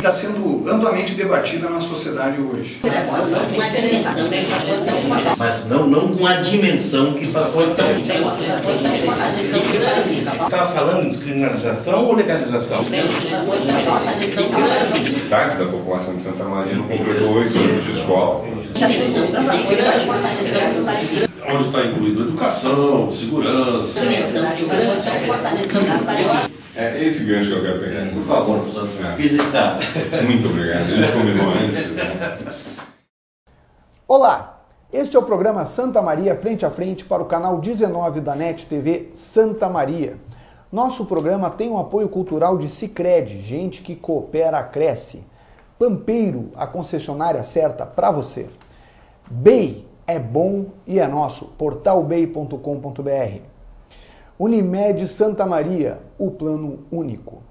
está sendo amplamente debatida na sociedade hoje. Mas não com a dimensão que passou então. Estava falando de descriminalização ou legalização? Metade da população de Santa Maria não completou 8 anos de escola. Onde está incluído educação, segurança. É esse gancho que eu quero pegar. Por favor, professor. Aqui já está. Muito obrigado. A gente combinou antes. Olá, este é o programa Santa Maria Frente a Frente para o canal 19 da NET TV Santa Maria. Nosso programa tem um apoio cultural de Sicredi, gente que coopera, cresce. Pampeiro, a concessionária certa para você. BEI é bom e é nosso, portalbei.com.br. Unimed Santa Maria, o plano único.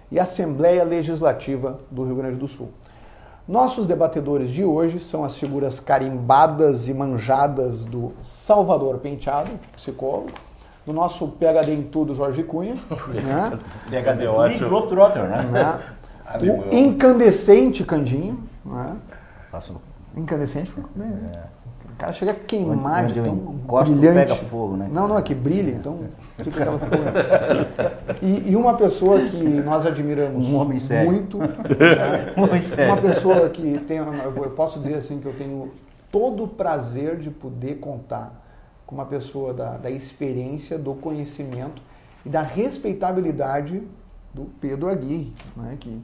E Assembleia Legislativa do Rio Grande do Sul. Nossos debatedores de hoje são as figuras carimbadas e manjadas do Salvador Penteado, psicólogo, do nosso PhD em tudo, Jorge Cunha, né? PhD ótimo. Né? O incandescente Candinho, né? Incandescente, o cara chega a queimar de tão brilhante. Pega fogo, né? Não, é que brilha, então fica aquela fogo. E uma pessoa que nós admiramos muito, né? Uma pessoa que tem, eu posso dizer assim, que eu tenho todo o prazer de poder contar com uma pessoa da experiência, do conhecimento e da respeitabilidade do Pedro Aguirre, né? Que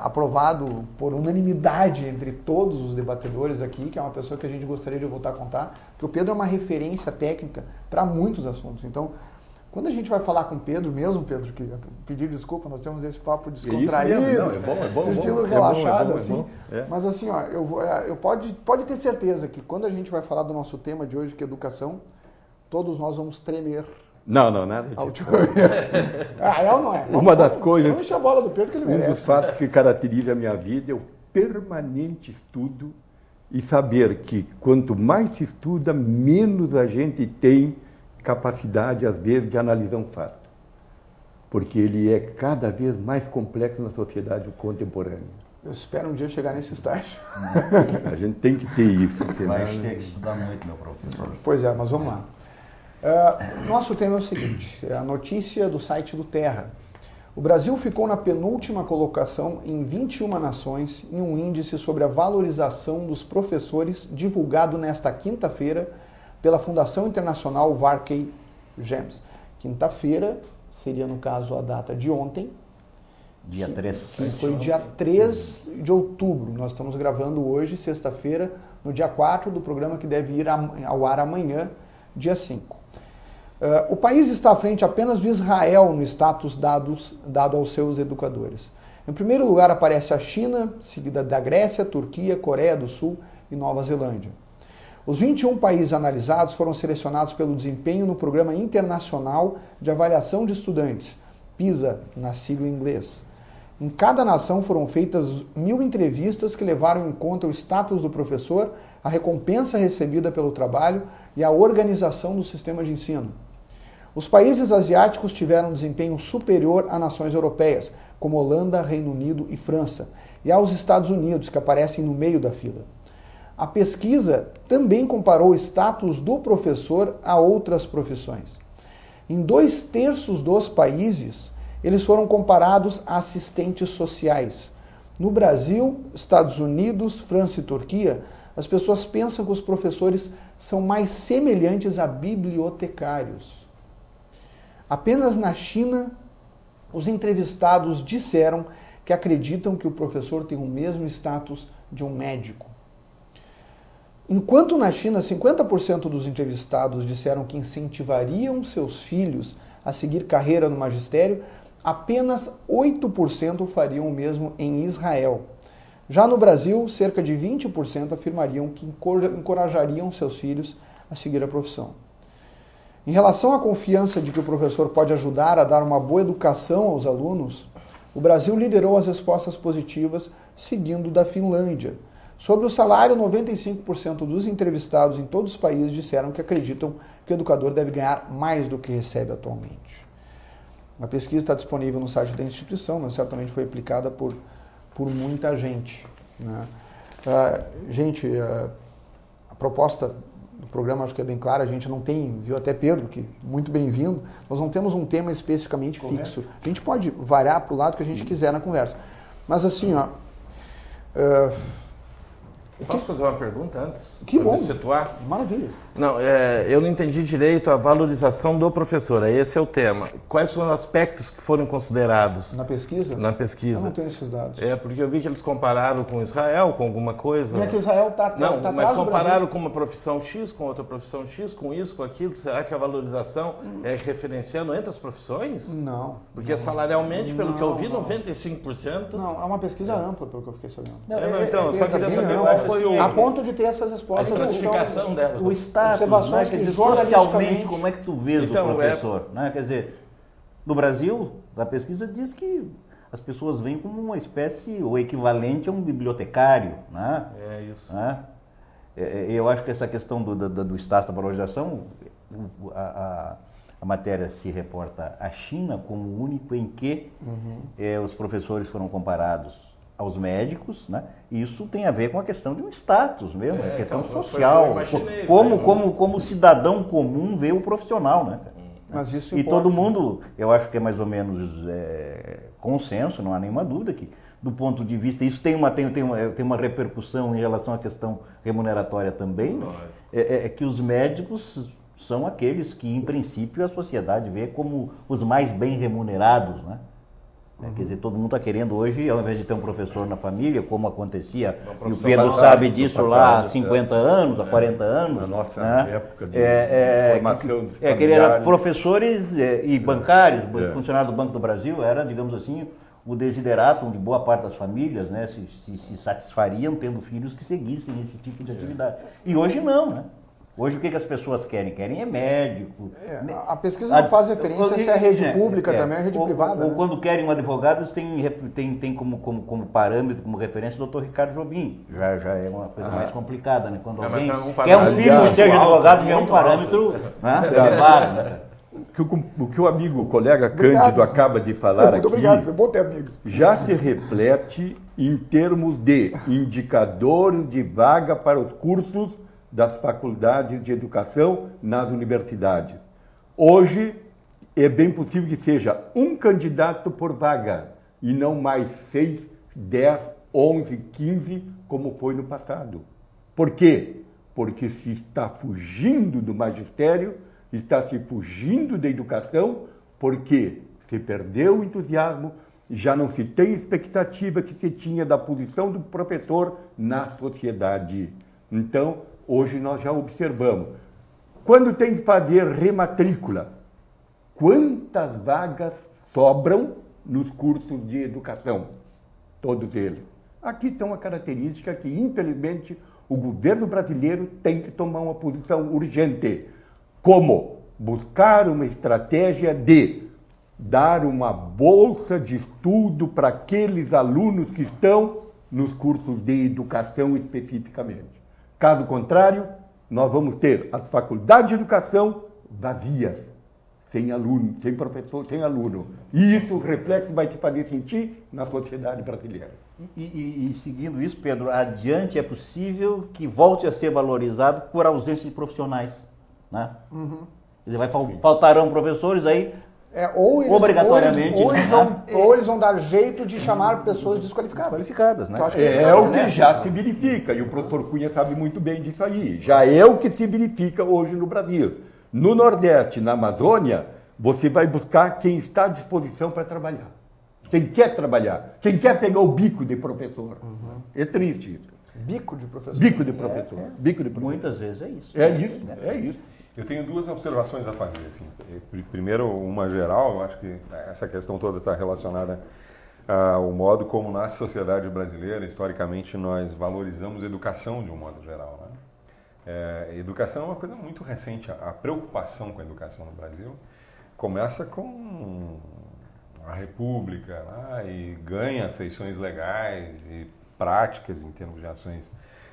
aprovado por unanimidade entre todos os debatedores aqui, que é uma pessoa que a gente gostaria de voltar a contar, porque o Pedro é uma referência técnica para muitos assuntos. Então, quando a gente vai falar com o Pedro, mesmo Pedro, que pedir desculpa, nós temos esse papo descontraído, é bom, esse estilo relaxado, assim. Mas assim, ó, eu pode ter certeza que quando a gente vai falar do nosso tema de hoje, que é educação, todos nós vamos tremer. Não, nada disso. É ou não é? Uma das coisas, vamos encher a bola do Pedro que ele merece. Um dos fatos que caracteriza a minha vida é o permanente estudo e saber que quanto mais se estuda, menos a gente tem capacidade, às vezes, de analisar um fato. Porque ele é cada vez mais complexo na sociedade contemporânea. Eu espero um dia chegar nesse estágio. A gente tem que ter isso. Vai ter que estudar muito, meu professor. Pois é, mas vamos lá. Nosso tema é o seguinte, é a notícia do site do Terra. O Brasil ficou na penúltima colocação em 21 nações em um índice sobre a valorização dos professores divulgado nesta quinta-feira pela Fundação Internacional Varkey James. Quinta-feira seria, no caso, a data de ontem. Dia 3. Que foi dia 3 de outubro. Nós estamos gravando hoje, sexta-feira, no dia 4 do programa que deve ir ao ar amanhã, dia 5. O país está à frente apenas de Israel no status dado aos seus educadores. Em primeiro lugar aparece a China, seguida da Grécia, Turquia, Coreia do Sul e Nova Zelândia. Os 21 países analisados foram selecionados pelo desempenho no Programa Internacional de Avaliação de Estudantes, PISA, na sigla em inglês. Em cada nação foram feitas 1000 entrevistas que levaram em conta o status do professor, a recompensa recebida pelo trabalho e a organização do sistema de ensino. Os países asiáticos tiveram desempenho superior a nações europeias, como Holanda, Reino Unido e França, e aos Estados Unidos, que aparecem no meio da fila. A pesquisa também comparou o status do professor a outras profissões. Em 2/3 dos países, eles foram comparados a assistentes sociais. No Brasil, Estados Unidos, França e Turquia, as pessoas pensam que os professores são mais semelhantes a bibliotecários. Apenas na China, os entrevistados disseram que acreditam que o professor tem o mesmo status de um médico. Enquanto na China, 50% dos entrevistados disseram que incentivariam seus filhos a seguir carreira no magistério, apenas 8% fariam o mesmo em Israel. Já no Brasil, cerca de 20% afirmariam que encorajariam seus filhos a seguir a profissão. Em relação à confiança de que o professor pode ajudar a dar uma boa educação aos alunos, o Brasil liderou as respostas positivas, seguindo da Finlândia. Sobre o salário, 95% dos entrevistados em todos os países disseram que acreditam que o educador deve ganhar mais do que recebe atualmente. A pesquisa está disponível no site da instituição, mas certamente foi aplicada por por muita gente, né? Gente, a proposta do programa acho que é bem clara, a gente não tem, viu até Pedro, que muito bem-vindo, nós não temos um tema especificamente fixo. A gente pode variar para o lado que a gente quiser na conversa. Mas assim, ó... Posso fazer uma pergunta antes? Que bom. Me situar? Maravilha. Não, eu não entendi direito a valorização do professor. Esse é o tema. Quais são os aspectos que foram considerados Na pesquisa? na pesquisa? Eu não tenho esses dados. Porque eu vi que eles compararam com Israel, com alguma coisa. Não é que Israel está Não, tá mas atrás do compararam Brasil. com uma profissão X, com outra profissão X, com isso, com aquilo. Será que a valorização é referenciando entre as profissões? Não. Porque salarialmente, pelo que eu vi, não. 95%... Não, é uma pesquisa ampla, pelo que eu fiquei sabendo. Então, eu só queria bem saber ampla. qual foi o... A ponto de ter essas respostas. A estratificação dela. O status, Observações né? Quer que dizer, jornalisticamente- socialmente, como é que tu vês Então, o professor? Né? Quer dizer, no Brasil, a pesquisa diz que as pessoas veem como uma espécie, ou equivalente a um bibliotecário, né? É isso. Né? Eu acho que essa questão do status da valorização, a matéria se reporta a China como o único em que os professores foram comparados aos médicos, né? E isso tem a ver com a questão de um status mesmo, a questão então, social, eu imaginei, como o cidadão comum vê o profissional, né? Mas isso E importa. todo mundo, eu acho que é mais ou menos consenso, não há nenhuma dúvida que, do ponto de vista, isso tem uma repercussão em relação à questão remuneratória também, né? Que os médicos são aqueles que, em princípio, a sociedade vê como os mais bem remunerados, né? Quer dizer, todo mundo está querendo hoje, ao invés de ter um professor na família, como acontecia, e o Pedro sabe disso lá há 50 anos, há 40 anos. Na nossa né? época de formação dos queria familiares. professores e bancários, funcionário do Banco do Brasil, era, digamos assim, o desideratum de boa parte das famílias, né? Se satisfariam tendo filhos que seguissem esse tipo de atividade. E hoje não, né? Hoje o que as pessoas querem? Querem é médico. A pesquisa não faz referência se é rede pública também, é rede privada. Ou né? quando querem um advogado, tem como parâmetro, como referência o Dr. Ricardo Jobim. Já é uma coisa mais complicada, né? Quando alguém quer um filho que seja advogado, já é um parâmetro elevado, né? O que o amigo, o colega Cândido acaba de falar Muito aqui, obrigado, foi bom ter amigos. já se reflete em termos de indicadores de vaga para os cursos das faculdades de educação nas universidades. Hoje, é bem possível que seja um candidato por vaga, e não mais 6, 10, 11, 15, como foi no passado. Por quê? Porque se está fugindo do magistério, está se fugindo da educação, porque se perdeu o entusiasmo, já não se tem expectativa que se tinha da posição do professor na sociedade. Então, hoje nós já observamos. Quando tem que fazer rematrícula, quantas vagas sobram nos cursos de educação? Todos eles. Aqui está uma característica que, infelizmente, o governo brasileiro tem que tomar uma posição urgente. Como? Buscar uma estratégia de dar uma bolsa de estudo para aqueles alunos que estão nos cursos de educação especificamente. Caso contrário, nós vamos ter as faculdades de educação vazias, sem aluno, sem professor, sem aluno. E isso, o reflexo vai se fazer sentir na sociedade brasileira. E seguindo isso, Pedro, adiante é possível que volte a ser valorizado por ausência de profissionais, né? Quer dizer, faltarão professores aí, obrigatoriamente. Ou eles vão dar jeito de chamar pessoas desqualificadas. né? Eu acho que É o que já se verifica, e o professor Cunha sabe muito bem disso aí. Já é o que se verifica hoje no Brasil. No Nordeste, na Amazônia, você vai buscar quem está à disposição para trabalhar. Quem quer trabalhar, quem quer pegar o bico de professor. É triste isso. Bico de professor. Bico de professor. Bico de professor. Muitas vezes é isso. É isso. Eu tenho duas observações a fazer. Assim. Primeiro, uma geral, eu acho que essa questão toda está relacionada ao modo como na sociedade brasileira, historicamente, nós valorizamos a educação de um modo geral. Né? Educação é uma coisa muito recente. A preocupação com a educação no Brasil começa com a República e ganha feições legais e práticas em termos de ações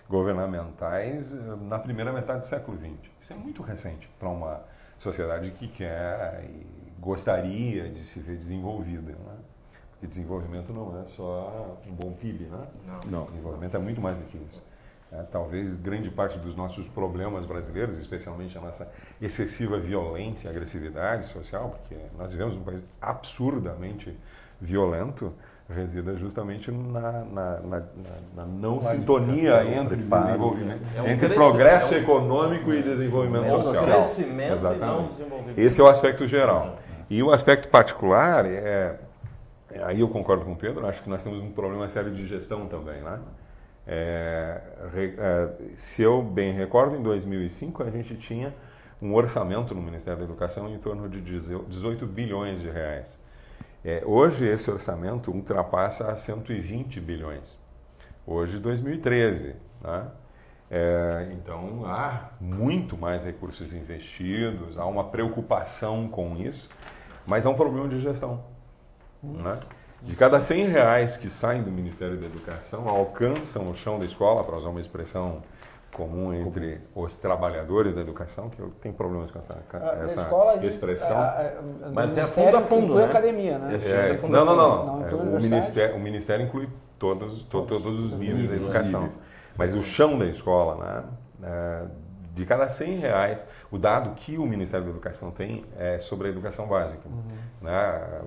governamentais na primeira metade do século XX. Isso é muito recente para uma sociedade que quer e gostaria de se ver desenvolvida. Né? Porque desenvolvimento não é só um bom PIB, né? Não. Desenvolvimento é muito mais do que isso. Talvez grande parte dos nossos problemas brasileiros, especialmente a nossa excessiva violência e agressividade social, porque nós vivemos num país absurdamente violento, resida justamente na não sintonia entre desenvolvimento, entre progresso econômico e desenvolvimento social. Crescimento e não desenvolvimento. Esse é o aspecto geral. E o aspecto particular aí eu concordo com o Pedro, acho que nós temos um problema sério de gestão também, né? Se eu bem recordo, em 2005 a gente tinha um orçamento no Ministério da Educação em torno de 18 bilhões de reais. Hoje esse orçamento ultrapassa a 120 bilhões. Hoje, 2013. Né? Então, há muito mais recursos investidos, há uma preocupação com isso, mas há um problema de gestão. Né? De cada 100 reais que saem do Ministério da Educação, alcançam o chão da escola, para usar uma expressão comum entre os trabalhadores da educação, que eu tenho problemas com essa expressão. Mas é fundo a fundo, né? Academia, né? Não. O Ministério inclui todos os níveis da educação. Mas o chão da escola, né? De cada 100 reais, o dado que o Ministério da Educação tem é sobre a educação básica. Né?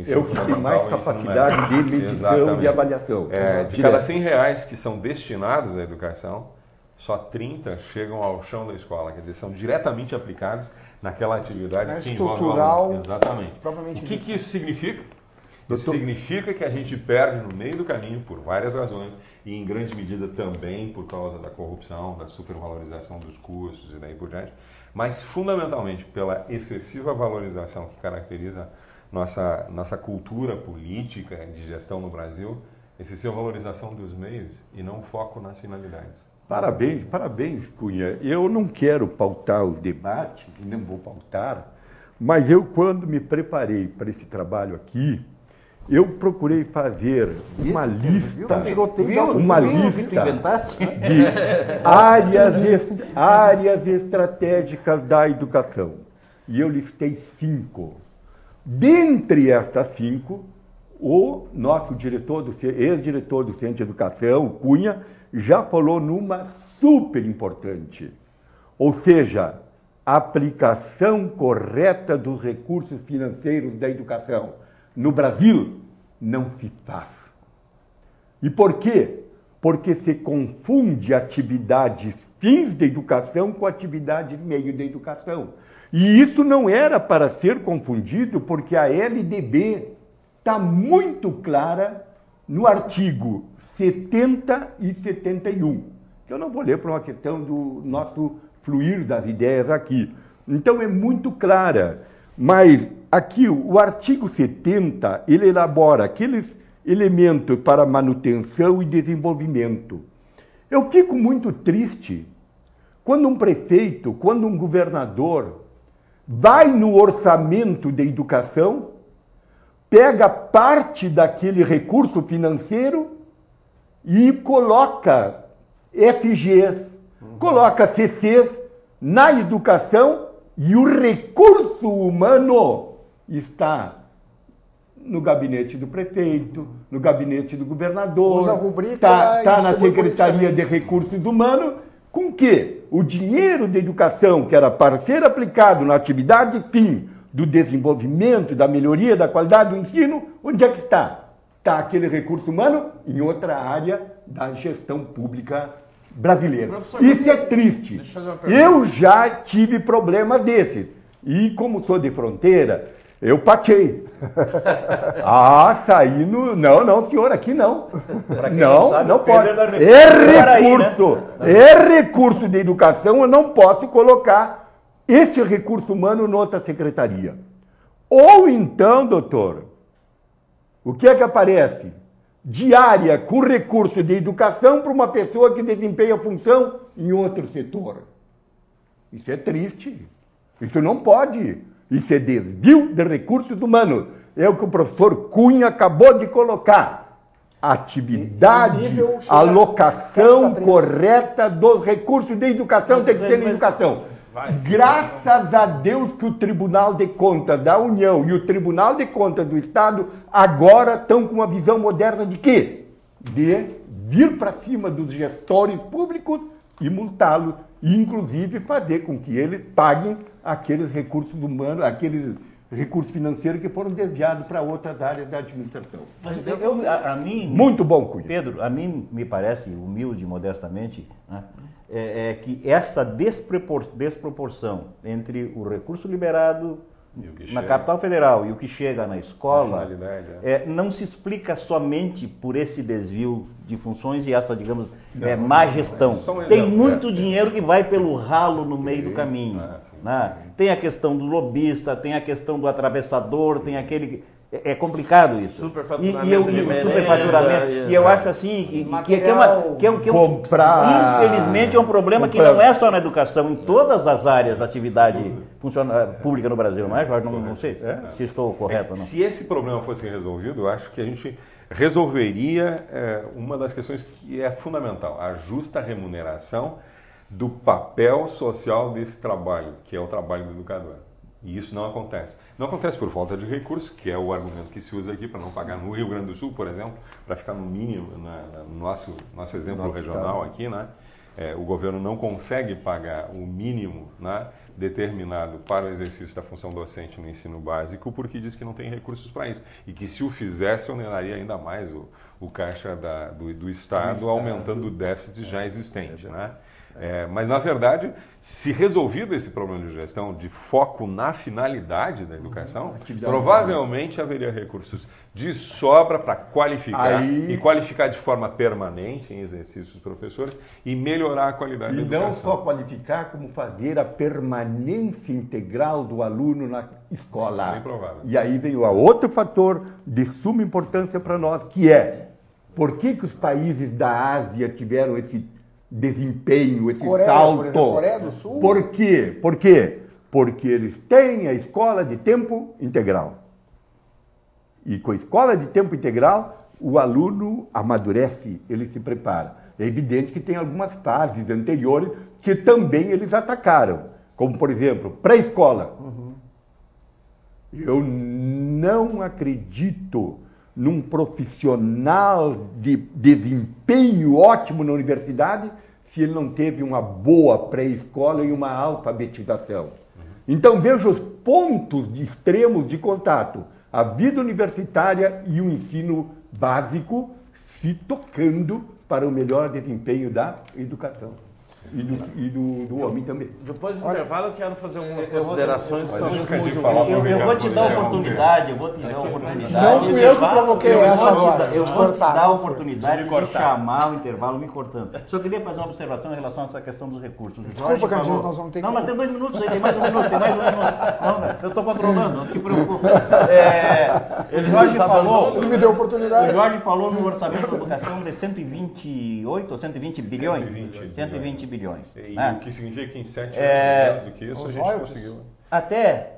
Eu que tenho mais capacidade de medição e avaliação. De cada 100 reais que são destinados à educação, só 30 chegam ao chão da escola, quer dizer, são diretamente aplicados naquela atividade que envolve o aluno. Exatamente. O que isso significa? Isso significa que a gente perde no meio do caminho por várias razões e em grande medida também por causa da corrupção, da supervalorização dos custos e daí por diante, mas fundamentalmente pela excessiva valorização que caracteriza nossa cultura política de gestão no Brasil, excessiva valorização dos meios e não foco nas finalidades. Parabéns, Cunha. Eu não quero pautar os debates, e não vou pautar, mas eu, quando me preparei para esse trabalho aqui, eu procurei fazer uma lista de áreas estratégicas da educação. E eu listei 5. Dentre estas 5, o nosso ex-diretor do Centro de Educação, o Cunha, já falou numa super importante. Ou seja, a aplicação correta dos recursos financeiros da educação. No Brasil, não se faz. E por quê? Porque se confunde atividades fins da educação com atividades meio da educação. E isso não era para ser confundido, porque a LDB está muito clara no artigo 70 e 71. Que eu não vou ler por uma questão do nosso fluir das ideias aqui. Então é muito clara. Mas aqui o artigo 70, ele elabora aqueles elementos para manutenção e desenvolvimento. Eu fico muito triste quando um prefeito, quando um governador vai no orçamento da educação, pega parte daquele recurso financeiro e coloca FGs, coloca CCs na educação e o recurso humano está no gabinete do prefeito, no gabinete do governador, está na Secretaria de Recursos Humanos, com que o dinheiro da educação, que era para ser aplicado na atividade fim do desenvolvimento, da melhoria da qualidade do ensino, onde é que está? Está aquele recurso humano em outra área da gestão pública brasileira. Isso é triste. Eu já tive problemas desses. E como sou de fronteira, eu patei. Saí no... Não, senhor, aqui não. Não pode. É recurso de educação, eu não posso colocar esse recurso humano em outra secretaria. Ou então, doutor, o que é que aparece? Diária com recurso de educação para uma pessoa que desempenha função em outro setor. Isso é triste. Isso não pode. Isso é desvio de recursos humanos. É o que o professor Cunha acabou de colocar. Atividade, alocação correta dos recursos de educação tem que ser na educação. Graças a Deus que o Tribunal de Contas da União e o Tribunal de Contas do Estado agora estão com uma visão moderna de quê? De vir para cima dos gestores públicos e multá-los, e inclusive fazer com que eles paguem aqueles recursos humanos, aqueles recursos financeiros que foram desviados para outras áreas da administração. Mas a mim, muito bom, Cunha. Pedro, a mim me parece, humilde, modestamente, né, que essa desproporção entre o recurso liberado na capital federal e o que chega na escola não se explica somente por esse desvio de funções e essa, digamos, má gestão. Tem muito dinheiro que vai pelo ralo no meio do caminho. Né? Tem a questão do lobista, tem a questão do atravessador, tem aquele... É complicado isso. Superfaturamento de merenda. Superfaturamento. E eu acho assim, infelizmente é um problema que não é só na educação, em todas as áreas da atividade pública no Brasil, não é, Jorge? Não sei se estou correto ou não. Se esse problema fosse resolvido, eu acho que a gente resolveria uma das questões que é fundamental, a justa remuneração do papel social desse trabalho, que é o trabalho do educador. E isso não acontece. Não acontece por falta de recursos, que é o argumento que se usa aqui para não pagar no Rio Grande do Sul, por exemplo, para ficar no mínimo, no nosso exemplo regional aqui, né? O governo não consegue pagar o mínimo, né, determinado para o exercício da função docente no ensino básico, porque diz que não tem recursos para isso. E que se o fizesse, oneraria ainda mais o caixa do Estado, aumentando o déficit já existente, né? Mas, na verdade, se resolvido esse problema de gestão, de foco na finalidade da educação, provavelmente haveria recursos de sobra para qualificar e qualificar de forma permanente em exercícios dos professores e melhorar a qualidade da educação. E não só qualificar, como fazer a permanência integral do aluno na escola. Bem provável. E aí vem o outro fator de suma importância para nós, que é por que os países da Ásia tiveram esse desempenho, esse salto. Por exemplo, Coreia do Sul. Por quê? Por quê? Porque eles têm a escola de tempo integral. E com a escola de tempo integral, o aluno amadurece, ele se prepara. É evidente que tem algumas fases anteriores que também eles atacaram, como, por exemplo, pré-escola. Eu não acredito num profissional de desempenho ótimo na universidade se ele não teve uma boa pré-escola e uma alfabetização. Então veja os pontos de extremos de contato, a vida universitária e o ensino básico se tocando para o melhor desempenho da educação. E do homem também. Depois do intervalo eu quero fazer algumas considerações. Eu vou te dar a oportunidade, Não fui eu que provoquei essa agora. Eu vou te dar a oportunidade de chamar o intervalo me cortando. Só queria fazer uma observação em relação a essa questão dos recursos. Desculpa, Candinho, nós vamos ter que... Não, mas tem 2 minutos aí, tem mais um minuto. Não, eu estou controlando, não te preocupe. O Jorge falou... Tu me deu oportunidade. O Jorge falou no orçamento da educação de 128 ou 120 bilhões? 120 bilhões. E o que significa que em 7 anos do que isso a gente conseguiu. Até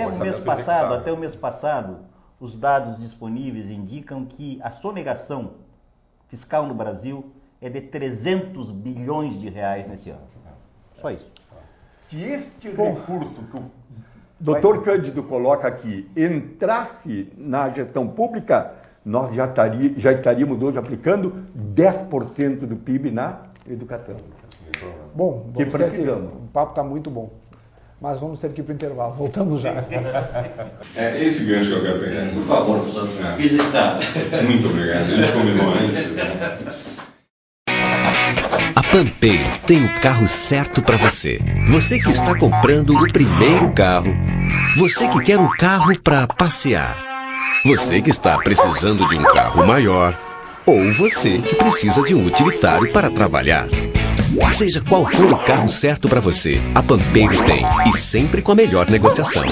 o mês passado, os dados disponíveis indicam que a sonegação fiscal no Brasil é de 300 bilhões de reais nesse ano. Só isso. Se este recurso que o doutor Cândido coloca aqui entrasse na gestão pública, nós já estaríamos hoje aplicando 10% do PIB na educação. Bom, o papo está muito bom, mas vamos ter que ir para o intervalo. Voltamos já. Esse gancho que eu quero pegar. Por favor, professor. Fiz está. Muito obrigado. A gente combinou antes. A Pampeiro tem o carro certo para você. Você que está comprando o primeiro carro. Você que quer um carro para passear. Você que está precisando de um carro maior. Ou você que precisa de um utilitário para trabalhar. Seja qual for o carro certo para você, a Pampeiro tem, e sempre com a melhor negociação.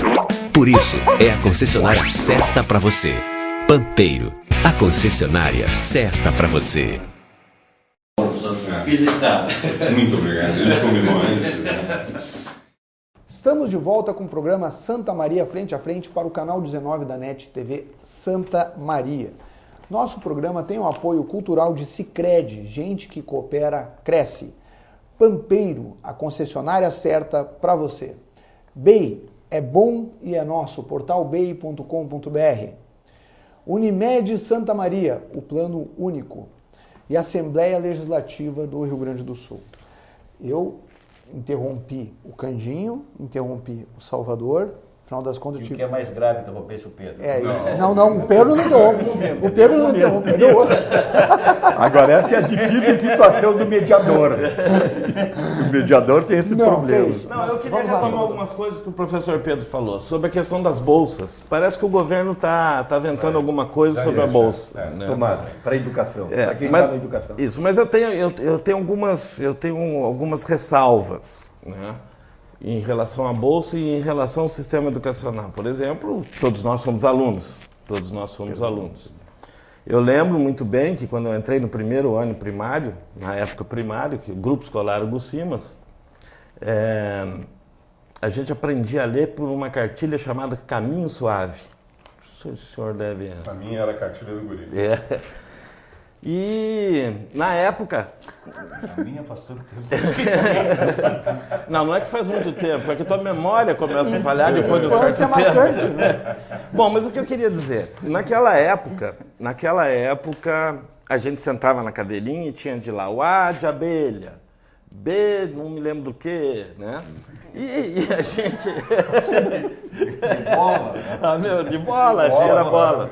Por isso, é a concessionária certa para você. Pampeiro, a concessionária certa para você. Fiz está. Muito obrigado. A gente combinou antes. Estamos de volta com o programa Santa Maria Frente a Frente para o canal 19 da NET TV Santa Maria. Nosso programa tem o apoio cultural de Sicredi, gente que coopera, cresce. Pampeiro, a concessionária certa para você. BEI, é bom e é nosso, portalbei.com.br. Unimed Santa Maria, o plano único. E Assembleia Legislativa do Rio Grande do Sul. Eu interrompi o Candinho, interrompi o Salvador. Afinal das contas, E o que é mais grave, interrompesse o Pedro? Não, o Pedro não interrompe. O Pedro não interrompe, eu ouço. Agora, essa é a difícil situação do mediador. O mediador tem esse problema. Não, eu queria retomar algumas coisas que o professor Pedro falou, sobre a questão das bolsas. Parece que o governo está ventando alguma coisa sobre a bolsa. Né? Tomara, para a educação, para quem está na educação. Isso, mas eu tenho algumas ressalvas, né? Em relação à bolsa e em relação ao sistema educacional. Por exemplo, todos nós somos alunos. Eu lembro muito bem que quando eu entrei no primeiro ano primário, na época primário, que o Grupo Escolar Hugo Simas, a gente aprendia a ler por uma cartilha chamada Caminho Suave. O senhor deve... A minha era a cartilha do guri. E na época... A minha faz tanto tempo. Não é que faz muito tempo, é que tua memória começa a falhar depois de um certo tempo. Né? Bom, mas o que eu queria dizer, naquela época, a gente sentava na cadeirinha e tinha de lá o A de abelha, B, não me lembro do que, né? E a gente... De bola. De bola, acho que era bola.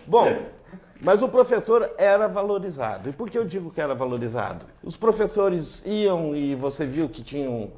Bom... Mas o professor era valorizado. E por que eu digo que era valorizado? Os professores iam e você viu que tinham,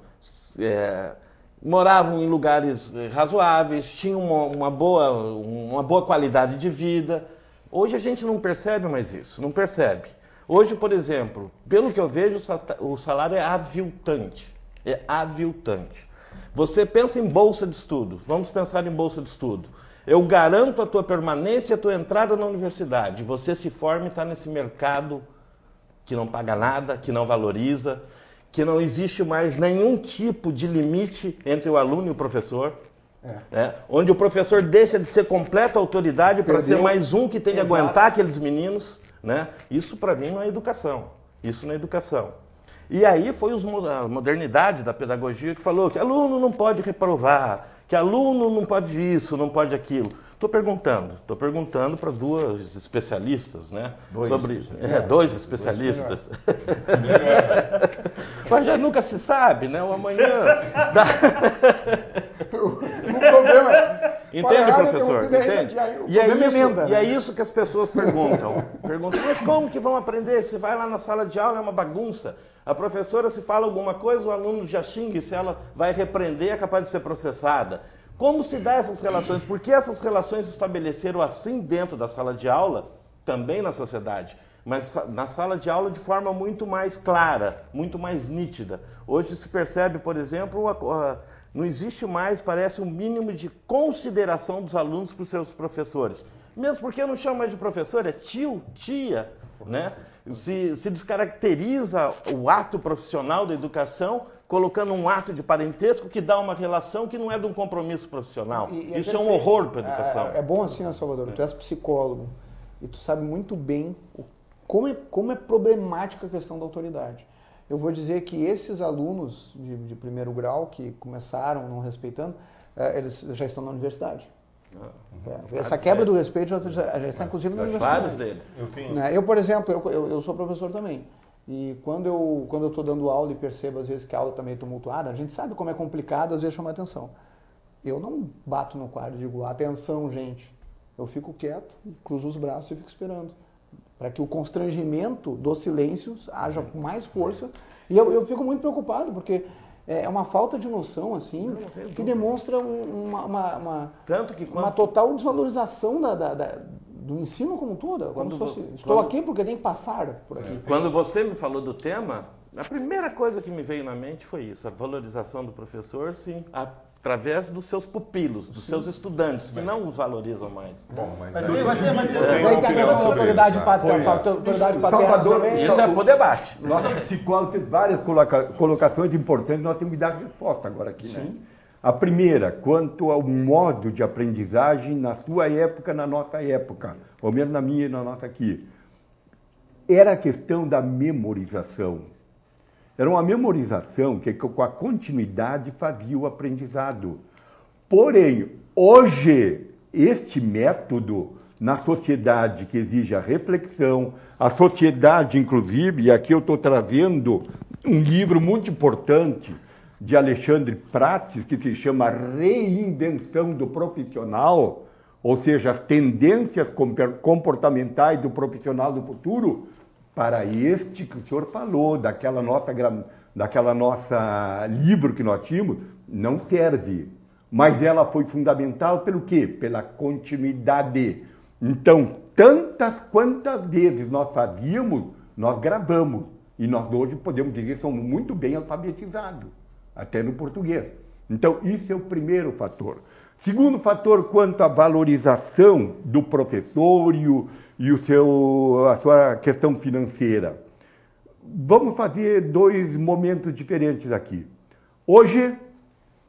moravam em lugares razoáveis, tinham uma boa qualidade de vida. Hoje a gente não percebe mais isso, não percebe. Hoje, por exemplo, pelo que eu vejo, o salário é aviltante. É aviltante. Você pensa em bolsa de estudo. Vamos pensar em bolsa de estudo. Eu garanto a tua permanência e a tua entrada na universidade. Você se forma e está nesse mercado que não paga nada, que não valoriza, que não existe mais nenhum tipo de limite entre o aluno e o professor. Onde o professor deixa de ser completa autoridade para ser mais um que tem que aguentar aqueles meninos. Né? Isso para mim não é educação. Isso não é educação. E aí foi a modernidade da pedagogia que falou que aluno não pode reprovar, que aluno não pode isso, não pode aquilo. Estou perguntando para duas especialistas, né? Dois especialistas. Mas já nunca se sabe, né? O amanhã... O problema é... Entende, professor? Entende? E é isso que as pessoas perguntam. Mas como que vão aprender? Se vai lá na sala de aula, é uma bagunça. A professora, se fala alguma coisa, o aluno já xinga, e se ela vai repreender, é capaz de ser processada. Como se dá essas relações? Por que essas relações se estabeleceram assim dentro da sala de aula, também na sociedade? Mas na sala de aula de forma muito mais clara, muito mais nítida. Hoje se percebe, por exemplo, não existe mais, parece, um mínimo de consideração dos alunos para os seus professores. Mesmo porque eu não chamo mais de professor, é tio, tia, né? Se descaracteriza o ato profissional da educação, colocando um ato de parentesco que dá uma relação que não é de um compromisso profissional. Isso é um horror para a educação. É bom assim, Salvador, tu és psicólogo e tu sabe muito bem como é problemática a questão da autoridade. Eu vou dizer que esses alunos de primeiro grau que começaram não respeitando, eles já estão na universidade. Essa quebra do respeito já está inclusive na universidade. Vários deles. Eu, por exemplo, eu sou professor também. E quando eu estou dando aula e percebo às vezes que a aula está meio tumultuada, a gente sabe como é complicado às vezes chamar atenção. Eu não bato no quadro e digo, atenção, gente. Eu fico quieto, cruzo os braços e fico esperando. Para que o constrangimento dos silêncios haja com mais força. E eu fico muito preocupado, porque é uma falta de noção, assim, que demonstra uma total desvalorização do ensino como um todo. Estou aqui porque tem que passar por aqui. Quando você me falou do tema, a primeira coisa que me veio na mente foi isso, a valorização do professor, sim, através dos seus pupilos, dos seus estudantes, que não os valorizam mais. Bom, mas Daí tem a questão da autoridade paterna. Isso é pro debate. Nosso psicólogo fez várias colocações importantes, nós temos que dar resposta agora aqui. Né? A primeira, quanto ao modo de aprendizagem na sua época, na nossa época, ou mesmo na minha e na nossa aqui, era a questão da memorização. Era uma memorização que com a continuidade fazia o aprendizado. Porém, hoje, este método, na sociedade que exige a reflexão, a sociedade, inclusive, e aqui eu estou trazendo um livro muito importante de Alexandre Prates, que se chama Reinvenção do Profissional, ou seja, as tendências comportamentais do profissional do futuro, para este que o senhor falou, daquela nossa livro que nós tínhamos, não serve. Mas ela foi fundamental pelo quê? Pela continuidade. Então, tantas quantas vezes nós fazíamos, nós gravamos. E nós hoje podemos dizer que somos muito bem alfabetizados, até no português. Então, isso é o primeiro fator. Segundo fator, quanto à valorização do professor e a sua questão financeira. Vamos fazer dois momentos diferentes aqui. Hoje,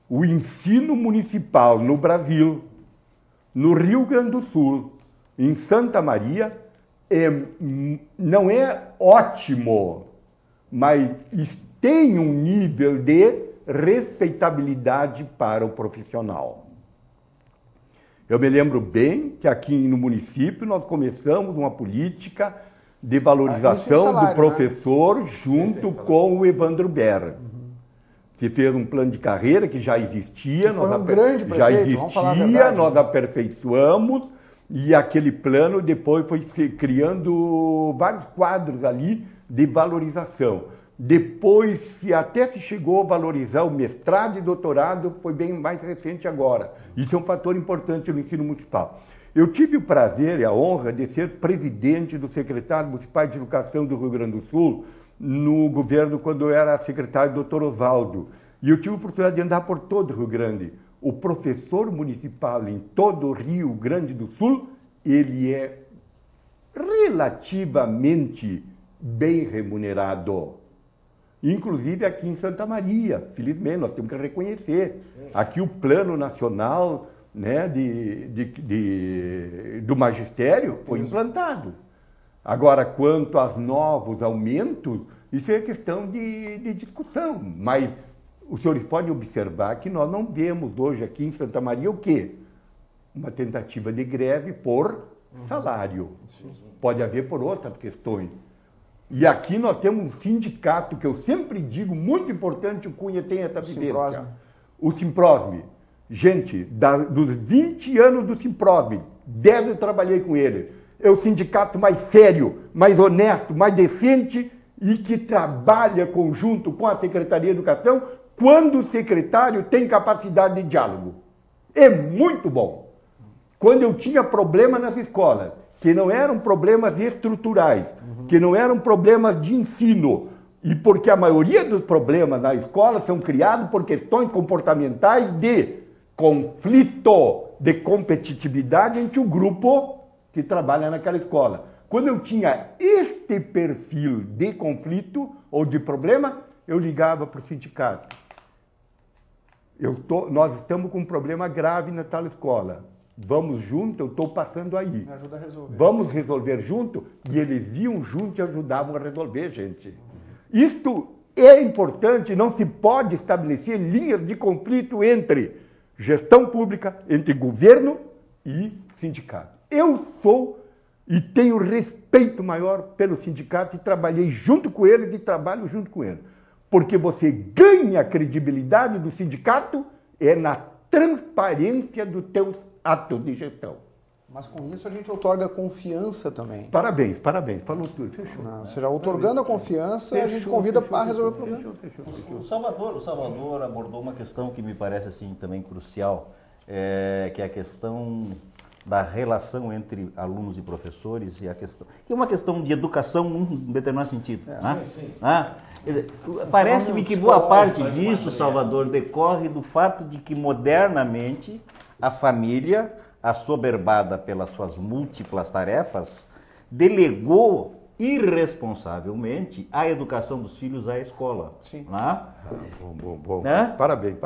o ensino municipal no Brasil, no Rio Grande do Sul, em Santa Maria, não é ótimo, mas tem um nível de respeitabilidade para o profissional. Eu me lembro bem que aqui no município nós começamos uma política de valorização salário, do professor, né? Junto com o Evandro Berra. Se fez um plano de carreira que já existia, nós aperfeiçoamos, e aquele plano depois foi criando vários quadros ali de valorização. Depois, até se chegou a valorizar o mestrado e doutorado, foi bem mais recente agora. Isso é um fator importante no ensino municipal. Eu tive o prazer e a honra de ser presidente do secretário municipal de Educação do Rio Grande do Sul, no governo, quando eu era secretário, Dr. Oswaldo. E eu tive a oportunidade de andar por todo o Rio Grande. O professor municipal em todo o Rio Grande do Sul, ele é relativamente bem remunerado. Inclusive aqui em Santa Maria, felizmente, nós temos que reconhecer. Aqui o Plano Nacional, né, do Magistério foi implantado. Agora, quanto aos novos aumentos, isso é questão de discussão. Mas os senhores podem observar que nós não vemos hoje aqui em Santa Maria o quê? Uma tentativa de greve por salário. Pode haver por outras questões. E aqui nós temos um sindicato que eu sempre digo, muito importante, o Cunha tem essa vivência. O Simprosme. Gente, dos 20 anos do Simprosme, 10 eu trabalhei com ele. É o sindicato mais sério, mais honesto, mais decente e que trabalha conjunto com a Secretaria de Educação quando o secretário tem capacidade de diálogo. É muito bom. Quando eu tinha problema nas escolas, que não eram problemas estruturais, que não eram problemas de ensino, e porque a maioria dos problemas na escola são criados por questões comportamentais de conflito, de competitividade entre o grupo que trabalha naquela escola. Quando eu tinha este perfil de conflito ou de problema, eu ligava para o sindicato. Nós estamos com um problema grave na tal escola. Vamos junto, eu estou passando aí. Me ajuda a resolver. Vamos resolver junto? E eles iam junto e ajudavam a resolver, gente. Isto é importante, não se pode estabelecer linhas de conflito entre gestão pública, entre governo e sindicato. Eu sou e tenho respeito maior pelo sindicato e trabalhei junto com eles e trabalho junto com eles. Porque você ganha a credibilidade do sindicato na transparência dos teus atos de gestão. Mas com isso a gente outorga confiança também. Parabéns, falou tudo, fechou. Ou seja, outorgando a confiança, a gente convida para resolver o problema. O Salvador abordou uma questão que me parece assim também crucial, que é a questão da relação entre alunos e professores, e a questão, que é uma questão de educação num determinado sentido. Parece-me que boa parte disso, Salvador, decorre do fato de que modernamente a família, assoberbada pelas suas múltiplas tarefas, delegou irresponsavelmente a educação dos filhos à escola. Sim. Bom. Parabéns.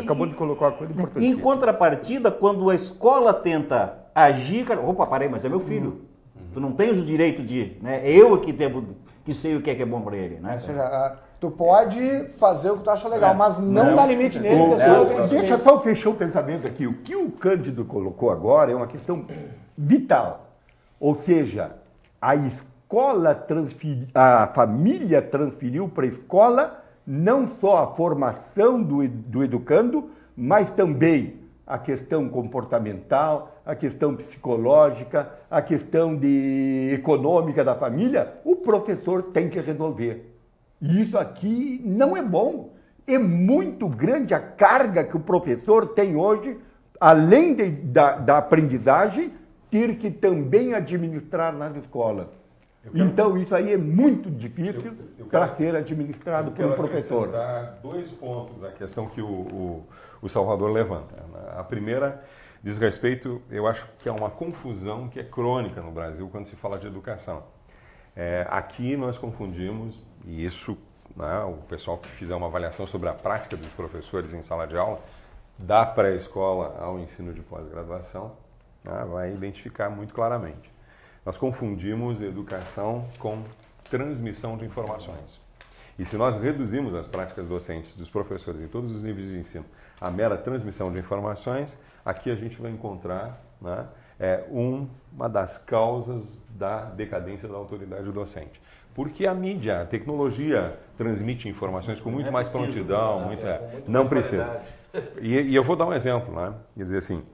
Acabou de colocar uma coisa importante. Em contrapartida, quando a escola tenta agir... Opa, parei, mas é meu filho. Tu não tens o direito de... Né? Eu que sei o que é bom para ele. Né? Ou seja, Tu pode fazer o que tu acha legal, mas não dá limite nele, que a pessoa tem que Deixa só eu fechar o pensamento aqui. O que o Cândido colocou agora é uma questão vital. Ou seja, a família transferiu para a escola não só a formação do educando, mas também a questão comportamental, a questão psicológica, a questão econômica da família. O professor tem que resolver. E isso aqui não é bom. É muito grande a carga que o professor tem hoje, além da aprendizagem, ter que também administrar nas escolas. Então, isso aí é muito difícil para ser administrado por um professor. Eu quero acrescentar 2 pontos da questão que o Salvador levanta. A primeira diz respeito, eu acho que é uma confusão que é crônica no Brasil quando se fala de educação. Aqui nós confundimos, e isso, né, o pessoal que fizer uma avaliação sobre a prática dos professores em sala de aula, da pré-escola ao ensino de pós-graduação, né, vai identificar muito claramente. Nós confundimos educação com transmissão de informações. E se nós reduzimos as práticas docentes dos professores em todos os níveis de ensino à mera transmissão de informações, aqui a gente vai encontrar, né, uma das causas da decadência da autoridade docente. Porque a mídia, a tecnologia transmite informações com muito mais prontidão, não precisa. E eu vou dar um exemplo, né? Quer dizer assim,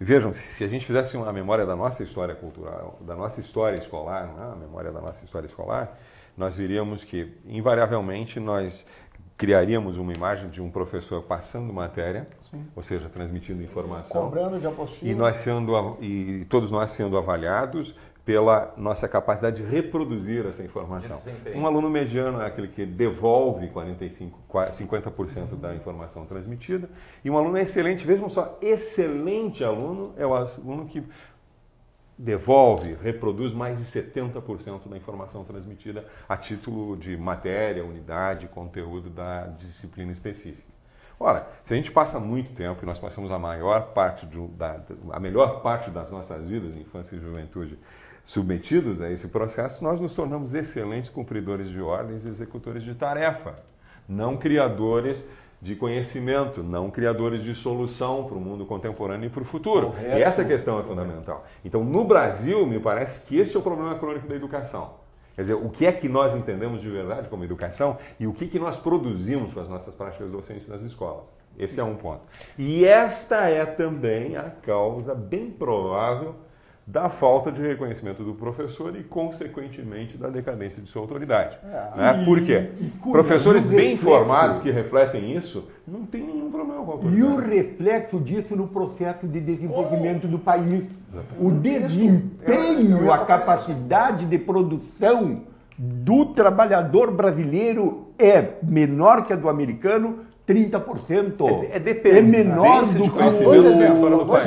vejam, se a gente fizesse uma memória da nossa história cultural, da nossa história escolar, né? A memória da nossa história escolar, nós veríamos que, invariavelmente, nós criaríamos uma imagem de um professor passando matéria, sim, ou seja, transmitindo informação, cobrando de apostila, e todos nós sendo avaliados pela nossa capacidade de reproduzir essa informação. Um aluno mediano é aquele que devolve 50% da informação transmitida, e um aluno excelente, vejam só, excelente aluno é o aluno que devolve, reproduz mais de 70% da informação transmitida a título de matéria, unidade, conteúdo da disciplina específica. Ora, se a gente passa muito tempo, e nós passamos a melhor parte das nossas vidas, infância e juventude, submetidos a esse processo, nós nos tornamos excelentes cumpridores de ordens e executores de tarefa, não criadores de conhecimento, não criadores de solução para o mundo contemporâneo e para o futuro. Correto. E essa questão é fundamental. Então, no Brasil, me parece que esse é o problema crônico da educação. Quer dizer, o que é que nós entendemos de verdade como educação e o que nós produzimos com as nossas práticas docentes nas escolas. Esse é um ponto. E esta é também a causa bem provável da falta de reconhecimento do professor e, consequentemente, da decadência de sua autoridade. Né? Por quê? Professores bem formados que refletem isso não tem nenhum problema com a autoridade. E o reflexo disso no processo de desenvolvimento do país. Exatamente. O desempenho, a capacidade de produção do trabalhador brasileiro é menor que a do americano, 30%. É menor do que os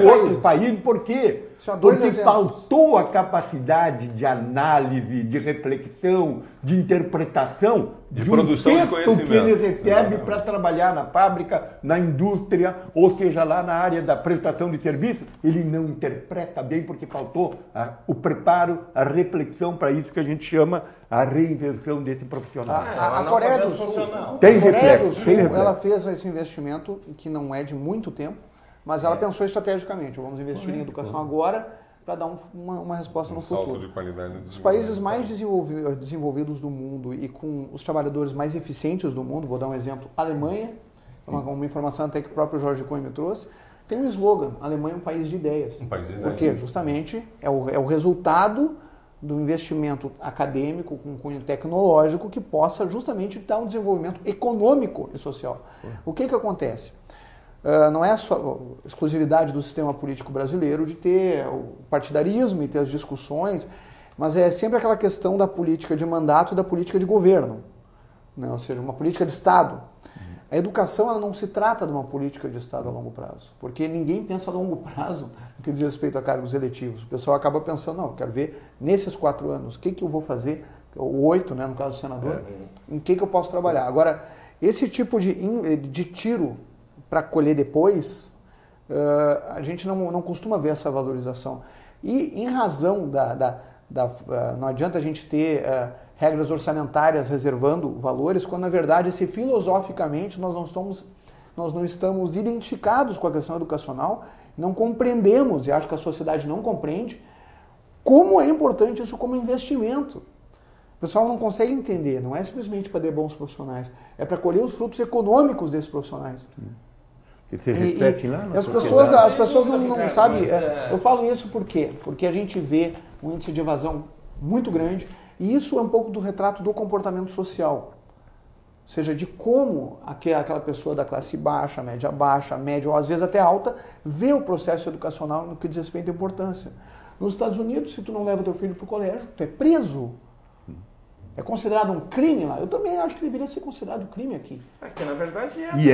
outros países. Por quê? Porque faltou a capacidade de análise, de reflexão, de interpretação, de produção de conhecimento que ele recebe para trabalhar na fábrica, na indústria, ou seja, lá na área da prestação de serviço. Ele não interpreta bem porque faltou o preparo, a reflexão para isso que a gente chama a reinvenção desse profissional. A Coreia do Sul, ela fez esse investimento que não é de muito tempo, mas ela pensou estrategicamente. Vamos investir em educação agora para dar uma resposta no futuro. Salto de qualidade no Os países mais desenvolvidos do mundo e com os trabalhadores mais eficientes do mundo, vou dar um exemplo, a Alemanha, uma informação até que o próprio Jorge Cohen me trouxe, tem um slogan, a Alemanha é um país de ideias. Por quê? Justamente é o resultado do investimento acadêmico com cunho tecnológico que possa justamente dar um desenvolvimento econômico e social. O que acontece? Não é só exclusividade do sistema político brasileiro de ter o partidarismo e ter as discussões, mas é sempre aquela questão da política de mandato e da política de governo, né? Ou seja, uma política de Estado. A educação ela não se trata de uma política de Estado a longo prazo, porque ninguém pensa a longo prazo no que diz respeito a cargos eletivos. O pessoal acaba pensando, não, eu quero ver nesses 4 anos, o que eu vou fazer, ou 8, né, no caso do senador, em que eu posso trabalhar. Agora, esse tipo de tiro para colher depois, a gente não costuma ver essa valorização. E em razão não adianta a gente ter regras orçamentárias reservando valores, quando na verdade, se filosoficamente nós não estamos identificados com a questão educacional, não compreendemos, e acho que a sociedade não compreende, como é importante isso como investimento. O pessoal não consegue entender, não é simplesmente para ter bons profissionais, é para colher os frutos econômicos desses profissionais. Que se repete lá na as pessoas não sabem. Eu falo isso por quê? Porque a gente vê um índice de evasão muito grande, e isso é um pouco do retrato do comportamento social. Ou seja, de como aquela pessoa da classe baixa, média ou às vezes até alta, vê o processo educacional no que diz respeito à importância. Nos Estados Unidos, se tu não leva teu filho para o colégio, tu é preso. É considerado um crime lá? Eu também acho que deveria ser considerado crime aqui. Aqui, na verdade, é. E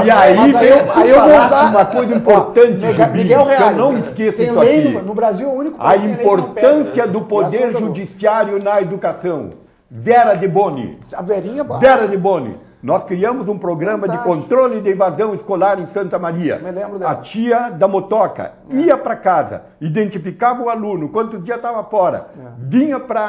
aí eu vou usar uma coisa importante, Miguel Reale, eu não esqueço tem isso lei aqui. no Brasil, é o único A país que tem lei que não importância pega. do poder judiciário na educação. Vera de Boni. A Verinha... Vera de Boni. Nós criamos um programa de controle de evasão escolar em Santa Maria. Me lembro dela. A tia da motoca ia para casa, identificava o aluno, quanto dia estava fora, vinha para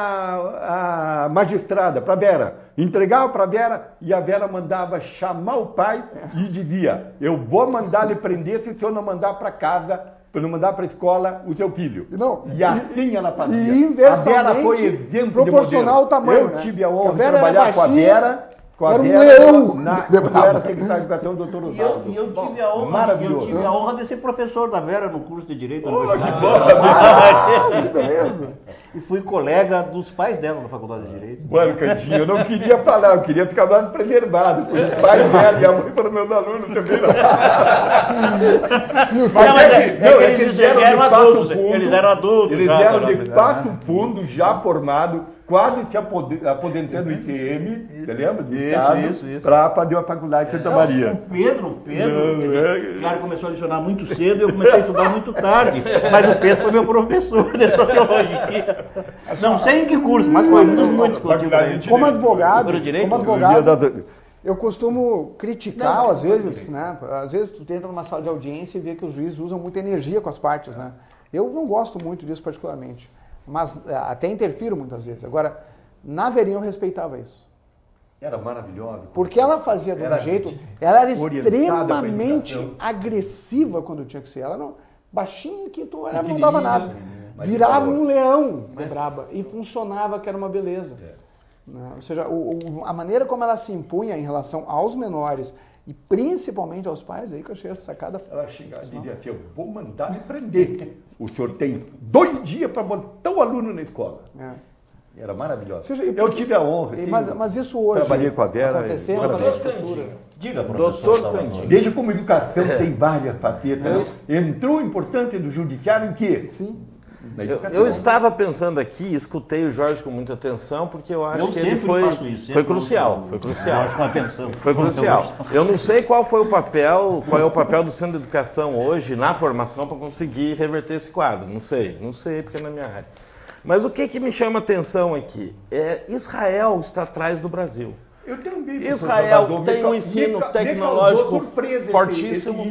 a magistrada, para a Vera, entregava para a Vera e a Vera mandava chamar o pai e dizia: eu vou mandar lhe prender se o senhor não mandar para casa, para não mandar para a escola o seu filho. E assim ela fazia. E inversamente, a Vera foi exemplo proporcional ao tamanho. Eu tive a honra de Vera trabalhar com a Vera. Era um leão. Eu era secretário de Educação, doutor Osvaldo. E eu tive a honra, Maravilhoso. de ser professor da Vera no curso de Direito. Que beleza. E fui colega dos pais dela na Faculdade de Direito. Mano, Cantinho, eu não queria falar, eu queria ficar mais preservado. Os pais dela e a mãe foram meus alunos também. Eles eram adultos. Eles eram adultos. Eles eram de Passo Fundo, já formados, quase se aposentando no ICM, você lembra? Isso. Para fazer uma faculdade em Santa Maria. O Pedro, claro, começou a lecionar muito cedo e eu comecei a estudar muito tarde. Mas o Pedro foi meu professor de sociologia. Não sei em que curso, mas foi um dos muitos cursos. Como advogado, eu costumo criticar, às vezes, né? Às vezes tu entra numa sala de audiência e vê que os juízes usam muita energia com as partes, né? Eu não gosto muito disso particularmente, mas até interfiro muitas vezes. Agora, na Verinha eu respeitava isso. Era maravilhosa. Porque ela fazia do jeito, ela era extremamente agressiva quando tinha que ser. Ela não, baixinha que ela não dava nada. Virava um leão de braba e funcionava, que era uma beleza. Ou seja, a maneira como ela se impunha em relação aos menores e principalmente aos pais, aí que eu achei a sacada. Ela chegava e dizia assim: eu vou mandar lhe prender. O senhor tem 2 dias para botar o aluno na escola. Era maravilhoso. Eu tive a honra. Mas isso hoje trabalhei com a Vera. Aconteceu Diga, professor Cantinho. Veja como a educação tem várias facetas. Entrou a importância do judiciário em quê? Sim. Eu estava pensando aqui, escutei o Jorge com muita atenção, porque eu acho que ele foi crucial. Foi crucial. Com atenção. Foi crucial. Eu não sei qual é o papel do Centro de Educação hoje na formação para conseguir reverter esse quadro. Não sei, porque é na minha área. Mas o que me chama atenção aqui é Israel está atrás do Brasil. Eu também. Israel tem um ensino tecnológico fortíssimo.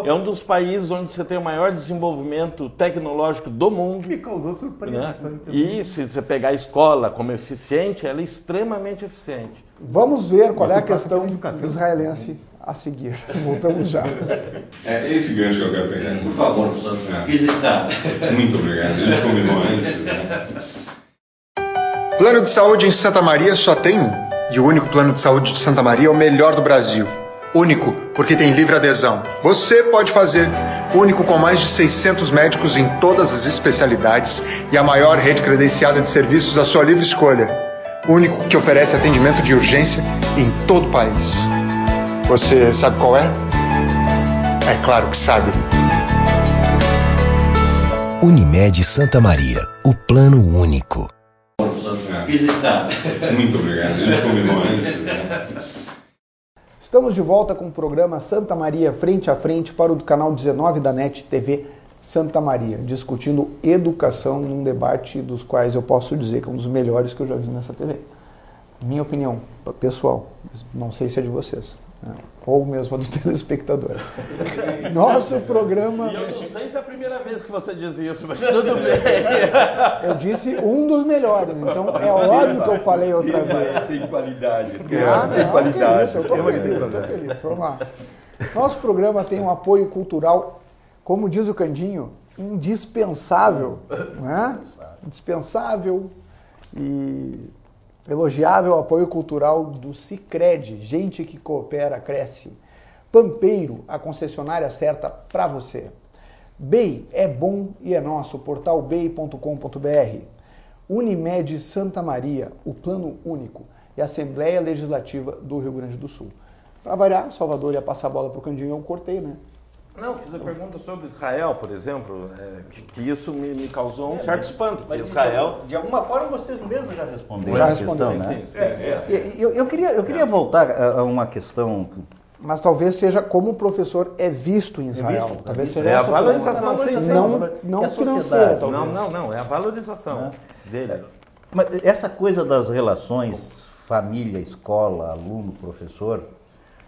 É um dos países onde você tem o maior desenvolvimento tecnológico do mundo. Me causou surpresa. Né? E se você pegar a escola como eficiente, ela é extremamente eficiente. Vamos ver qual é a questão israelense a seguir. Voltamos já. É esse gancho que eu quero pegar. Por favor, professor. Aqui já está. Muito obrigado. A gente combinou antes. Né? Plano de saúde em Santa Maria só tem um. E o único plano de saúde de Santa Maria é o melhor do Brasil. Único, porque tem livre adesão. Você pode fazer. Único com mais de 600 médicos em todas as especialidades e a maior rede credenciada de serviços da sua livre escolha. Único que oferece atendimento de urgência em todo o país. Você sabe qual é? É claro que sabe. Unimed Santa Maria, o plano único. Aqui já está. Muito obrigado. A gente combinou antes. Né? Estamos de volta com o programa Santa Maria Frente a Frente para o canal 19 da NET TV Santa Maria, discutindo educação num debate dos quais eu posso dizer que é um dos melhores que eu já vi nessa TV. Minha opinião pessoal, não sei se é de vocês. Ou mesmo a do telespectador. Nosso programa... E eu não sei se é a primeira vez que você diz isso, mas tudo bem. Eu disse um dos melhores, então é óbvio que eu falei outra vez. Sem qualidade. Tem qualidade. Que isso, eu tô feliz. Vamos lá. Nosso programa tem um apoio cultural, como diz o Candinho, indispensável. Né? Indispensável e elogiável apoio cultural do Sicredi. Gente que coopera, cresce. Pampeiro, a concessionária certa para você. BEI é bom e é nosso, portal bei.com.br. Unimed Santa Maria, o plano único. E a Assembleia Legislativa do Rio Grande do Sul. Para variar, Salvador ia passar a bola para o Candinho, eu cortei, né? Não, fiz a pergunta sobre Israel, por exemplo, que isso me causou um certo espanto. Mas Israel... De alguma forma vocês mesmos já responderam. Já a responderam, questão, né? Sim. Eu queria voltar a uma questão... Mas talvez seja como o professor é visto em Israel. Talvez seja É a essa valorização, não financeira, talvez. Não, é a valorização dele. Mas essa coisa das relações família, escola, aluno, professor,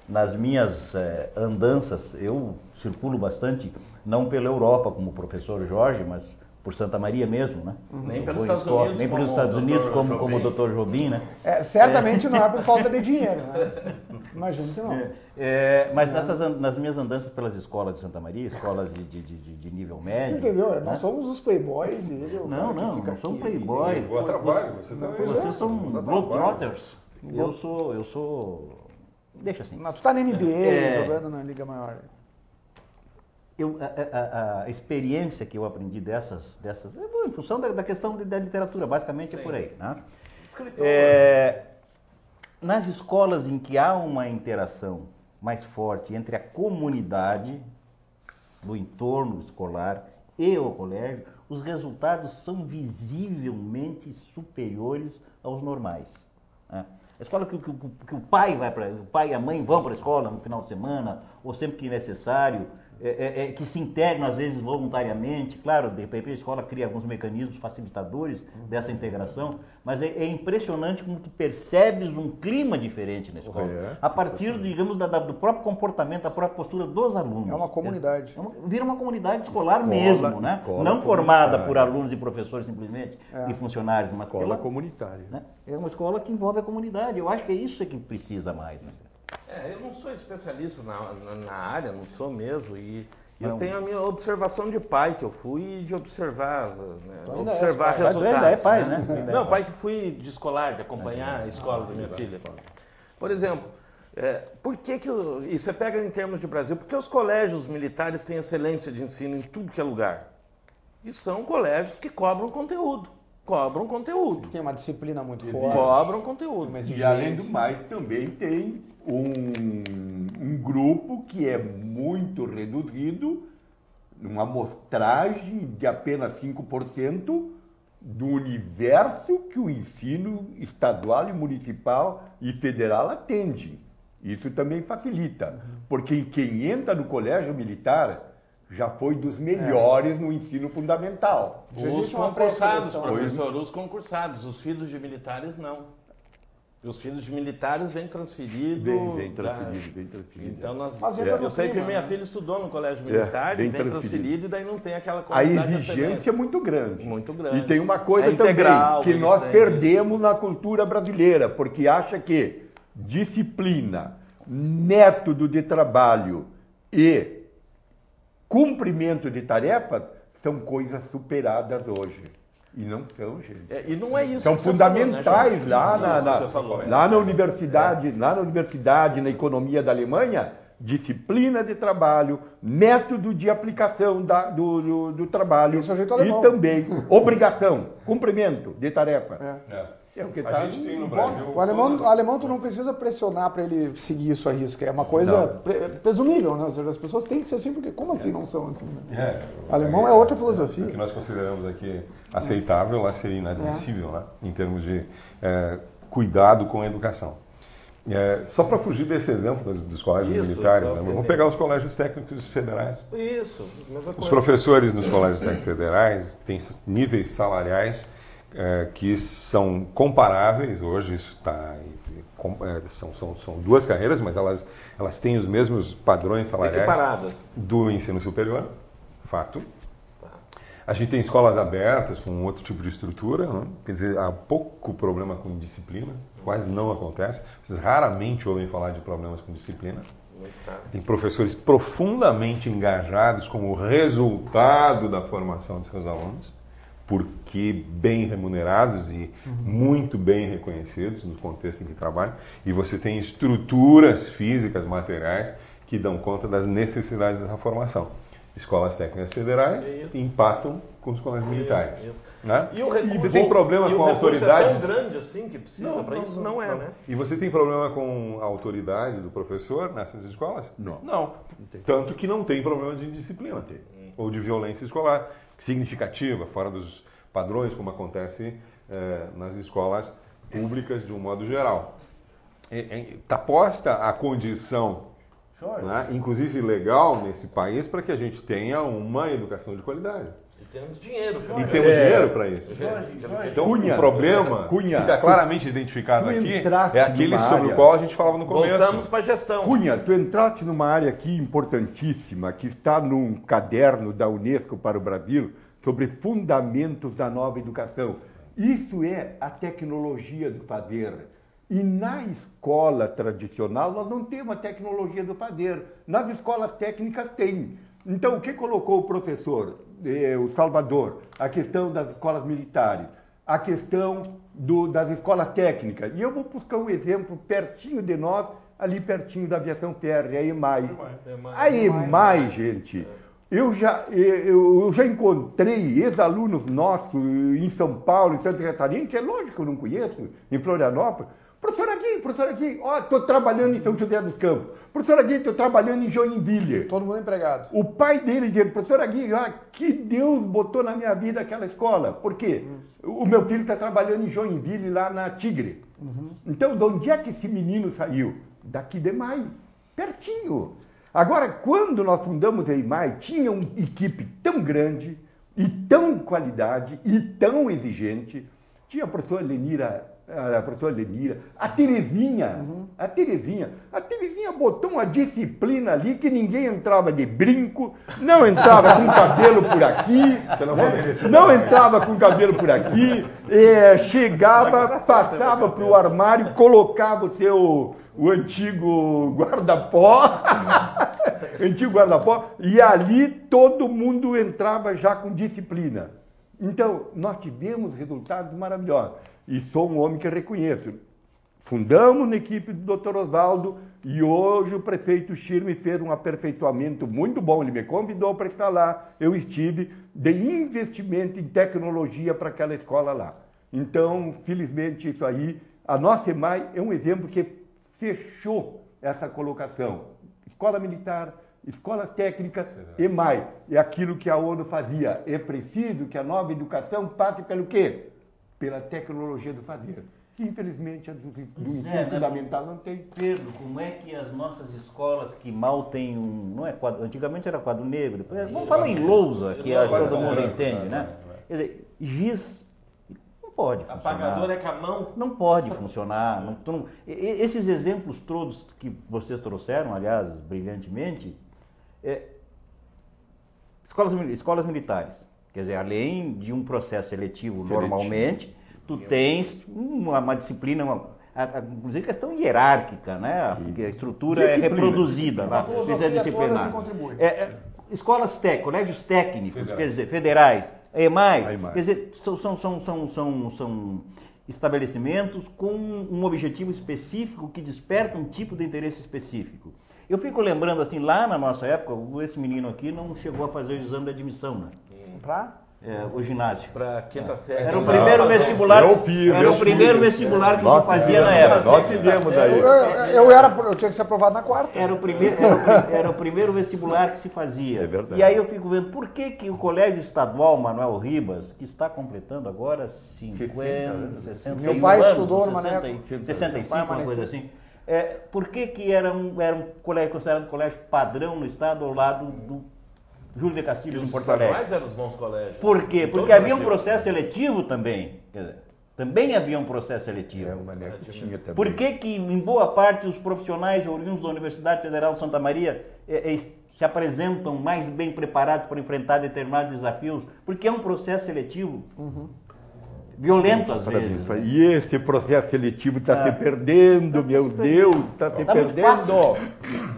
nas minhas andanças, eu circulo bastante, não pela Europa como o professor Jorge, mas por Santa Maria mesmo, né? Nem pelos Estados Unidos, nem pelos Estados Unidos como o Dr. Jobim, né? Certamente não é por falta de dinheiro, né? Imagino que não. Mas nas minhas andanças pelas escolas de Santa Maria, escolas de nível médio... Entendeu? Né? Nós somos os playboys e ele é o cara que fica não somos aqui. playboys. Boa trabalho, você também. Vocês são globetrotters. Eu sou... Deixa assim. Mas tu tá na NBA, jogando na Liga Maior. A experiência que eu aprendi dessas em função da questão da literatura, basicamente é por aí. Né? Nas escolas em que há uma interação mais forte entre a comunidade do entorno escolar e o colégio, os resultados são visivelmente superiores aos normais. Né? A escola que o pai e a mãe vão para a escola no final de semana, ou sempre que necessário, que se integram às vezes voluntariamente, claro, de repente a escola cria alguns mecanismos facilitadores dessa integração, mas é impressionante como tu percebes um clima diferente na escola, a partir, digamos, do próprio comportamento, da própria postura dos alunos. É uma comunidade. Vira uma comunidade escolar mesmo, né? Não formada por alunos e professores simplesmente, e funcionários, mas escola comunitária. Né? É uma escola que envolve a comunidade. Eu acho que é isso que precisa mais, né? Eu não sou especialista na área, não sou mesmo, e eu tenho a minha observação de pai que eu fui de observar, resultados. Ainda é pai, né? Não, pai que fui de escolar, de acompanhar a escola da minha filha. Por exemplo, por que e você pega em termos de Brasil, por que os colégios militares têm excelência de ensino em tudo que é lugar? E são colégios que cobram conteúdo. Tem uma disciplina muito forte. Cobram conteúdo. E além do mais, também tem um grupo que é muito reduzido, uma amostragem de apenas 5% do universo que o ensino estadual e municipal e federal atende. Isso também facilita, porque quem entra no colégio militar já foi dos melhores no ensino fundamental. Os concursados, professor, os concursados, os filhos de militares não. Os filhos de militares vêm transferidos. Vem transferido. Então, eu sei que minha filha estudou no colégio militar, vem transferido e daí não tem aquela qualidade. A exigência é muito grande. Muito grande. E tem uma coisa também que nós perdemos na cultura brasileira, porque acha que disciplina, método de trabalho e cumprimento de tarefas são coisas superadas hoje. E não são, gente. E não é isso são que fundamentais você falou, né, lá na universidade, na economia da Alemanha, disciplina de trabalho, método de aplicação do trabalho. Isso é o jeito alemão. E também obrigação, cumprimento de tarefa. É o que a gente tem no Brasil. O alemão tu não precisa pressionar para ele seguir isso à risca. É uma coisa presumível, né? Ou seja, as pessoas têm que ser assim, porque como assim não são assim? Né? O alemão é outra filosofia. O que nós consideramos aqui aceitável, lá seria inadmissível, né? Em termos de cuidado com a educação. Só para fugir desse exemplo dos colégios militares, né? Vamos pegar os colégios técnicos federais. Isso. Os professores nos colégios técnicos federais têm níveis salariais que são comparáveis, hoje isso está são duas carreiras, mas elas têm os mesmos padrões salariais Equiparadas. do ensino superior, fato. A gente tem escolas abertas com outro tipo de estrutura, né? Quer dizer, há pouco problema com disciplina, quase não acontece. Vocês raramente ouvem falar de problemas com disciplina. Tem professores profundamente engajados como resultado da formação de seus alunos, porque bem remunerados e muito bem reconhecidos no contexto em que trabalham. E você tem estruturas físicas, materiais, que dão conta das necessidades dessa formação. Escolas técnicas federais empatam com escolas militares. Né? E o recurso, você tem problema com a autoridade? É tão grande assim que precisa para isso? Não é, né? E você tem problema com a autoridade do professor nessas escolas? Não. Tanto que não tem problema de indisciplina ou de violência escolar significativa, fora dos padrões, como acontece nas escolas públicas de um modo geral. Está posta a condição, né, inclusive legal nesse país, para que a gente tenha uma educação de qualidade. E temos dinheiro. E temos dinheiro para isso. Então, Cunha, o problema fica claramente identificado aqui, é aquele sobre o qual a gente falava no começo. Voltamos para a gestão. Cunha, tu entraste numa área aqui importantíssima, que está num caderno da Unesco para o Brasil, sobre fundamentos da nova educação. Isso é a tecnologia do fazer. E na escola tradicional nós não temos a tecnologia do fazer. Nas escolas técnicas tem. Então, o que colocou o professor, o Salvador? A questão das escolas militares, a questão das escolas técnicas. E eu vou buscar um exemplo pertinho de nós, ali pertinho da aviação férrea, a EMAI. A EMAI, gente, eu já encontrei ex-alunos nossos em São Paulo, em Santa Catarina, que é lógico que eu não conheço, em Florianópolis. Professor aqui, ó, estou trabalhando em São José dos Campos. Professor aqui, estou trabalhando em Joinville. Todo mundo empregado. O pai dele disse, professor aqui, que Deus botou na minha vida aquela escola. Por quê? O meu filho está trabalhando em Joinville, lá na Tigre. Então, de onde é que esse menino saiu? Daqui de EMAI, pertinho. Agora, quando nós fundamos a EMAI, tinha uma equipe tão grande, e tão qualidade, e tão exigente. Tinha a professora Lenira, a Terezinha, a Terezinha botou uma disciplina ali que ninguém entrava de brinco, não entrava com cabelo por aqui, não entrava com cabelo por aqui, chegava, passava para o armário, colocava o antigo guarda-pó, e ali todo mundo entrava já com disciplina. Então, nós tivemos resultados maravilhosos. E sou um homem que reconheço. Fundamos na equipe do Dr. Oswaldo e hoje o prefeito Schirmer fez um aperfeiçoamento muito bom. Ele me convidou para estar lá. Eu estive de investimento em tecnologia para aquela escola lá. Então, felizmente, isso aí, a nossa EMAI é um exemplo que fechou essa colocação. Escola militar, escolas técnicas, EMAI. É aquilo que a ONU fazia. É preciso que a nova educação passe pelo quê? Pela tecnologia do fazer, que infelizmente do ensino fundamental não tem. Pedro, como é que as nossas escolas que mal têm não é quadro, antigamente era quadro negro, depois vamos falar em lousa, que todo mundo entende, né? Quer dizer, giz não pode funcionar. Apagador é com a mão? Não pode funcionar. Esses exemplos todos que vocês trouxeram, aliás, brilhantemente, escolas militares. Quer dizer, além de um processo seletivo normalmente, tu tens uma disciplina, inclusive questão hierárquica, né? Porque a estrutura é reproduzida lá, precisa disciplinar. Escolas colégios técnicos, quer dizer, federais, EMAI, quer dizer, são estabelecimentos com um objetivo específico que desperta um tipo de interesse específico. Eu fico lembrando assim, lá na nossa época, esse menino aqui não chegou a fazer o exame de admissão, né? O ginásio. Para quinta série. Era o primeiro vestibular. Era o primeiro vestibular que se fazia na época. Nós tivemos aí. Eu tinha que ser aprovado na quarta. Era o primeiro vestibular que se fazia. É verdade. E aí eu fico vendo por que o Colégio Estadual Manuel Ribas, que está completando agora 60 Meu pai estudou numa época. 65, uma coisa assim. Por que era um colégio considerado colégio padrão no estado ao lado do Júlio de Castilhos em Porto Alegre? Os estaduais eram os bons colégios. Por quê? Porque havia um processo seletivo também. Quer dizer, Também havia um processo seletivo. Uma tinha também. Por que em boa parte os profissionais oriundos da Universidade Federal de Santa Maria se apresentam mais bem preparados para enfrentar determinados desafios? Porque é um processo seletivo violento às vezes. E esse processo seletivo está se perdendo, meu Deus, está se perdendo.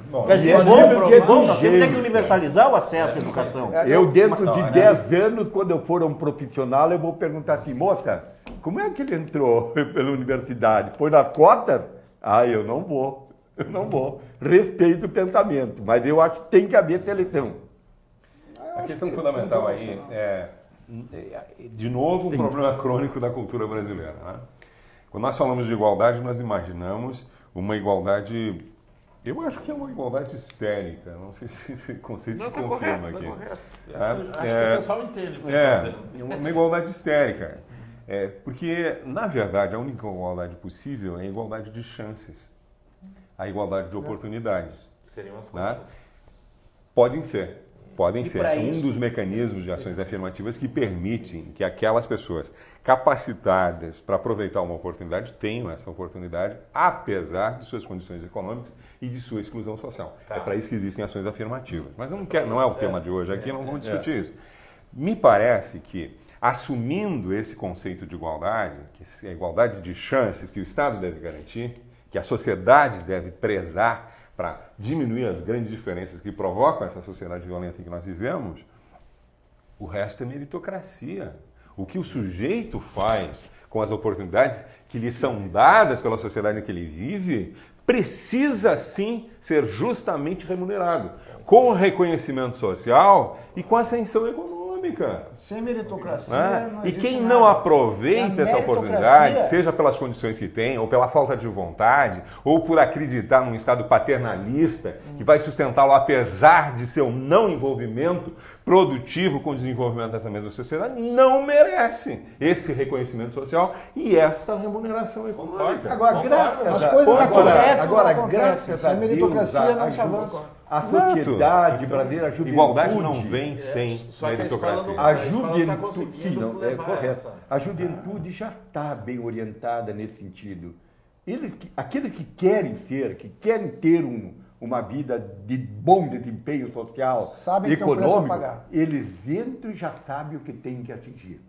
Nós temos que universalizar o acesso à educação. Eu, dentro de 10 anos, quando eu for um profissional, eu vou perguntar assim, moça, como é que ele entrou pela universidade? Foi nas cotas? Eu não vou. Respeito o pensamento, mas eu acho que tem que haver seleção. A questão fundamental aí é, de novo, um problema crônico da cultura brasileira. Né? Quando nós falamos de igualdade, nós imaginamos uma igualdade, eu acho que é uma igualdade histérica, não sei se esse conceito se confirma aqui. Acho que o pessoal entende o que você está dizendo. Uma igualdade histérica. Porque, na verdade, a única igualdade possível é a igualdade de chances, a igualdade de oportunidades. Seriam as né? contas. Podem ser. Podem ser. Isso, dos mecanismos de ações afirmativas que permitem que aquelas pessoas capacitadas para aproveitar uma oportunidade tenham essa oportunidade, apesar de suas condições econômicas e de sua exclusão social. É para isso que existem ações afirmativas. Mas não é o tema de hoje aqui, não vamos discutir isso. Me parece que, assumindo esse conceito de igualdade, que é a igualdade de chances que o Estado deve garantir, que a sociedade deve prezar para diminuir as grandes diferenças que provocam essa sociedade violenta em que nós vivemos, o resto é meritocracia. O que o sujeito faz com as oportunidades que lhe são dadas pela sociedade em que ele vive, precisa sim ser justamente remunerado, com reconhecimento social e com ascensão econômica. Sem meritocracia. Né? E quem não aproveita essa oportunidade, seja pelas condições que tem, ou pela falta de vontade, ou por acreditar num Estado paternalista que vai sustentá-lo apesar de seu não envolvimento produtivo com o desenvolvimento dessa mesma sociedade, não merece esse reconhecimento social e esta remuneração econômica. Agora, as coisas acontecem, graças a meritocracia não se avança. A sociedade brasileira, a juventude... Igualdade não vem sem meritocracia. A juventude já está bem orientada nesse sentido. Aqueles que querem ter uma vida de bom desempenho social, sabem econômico, que tem um preço a pagar. Eles entram e já sabem o que têm que atingir.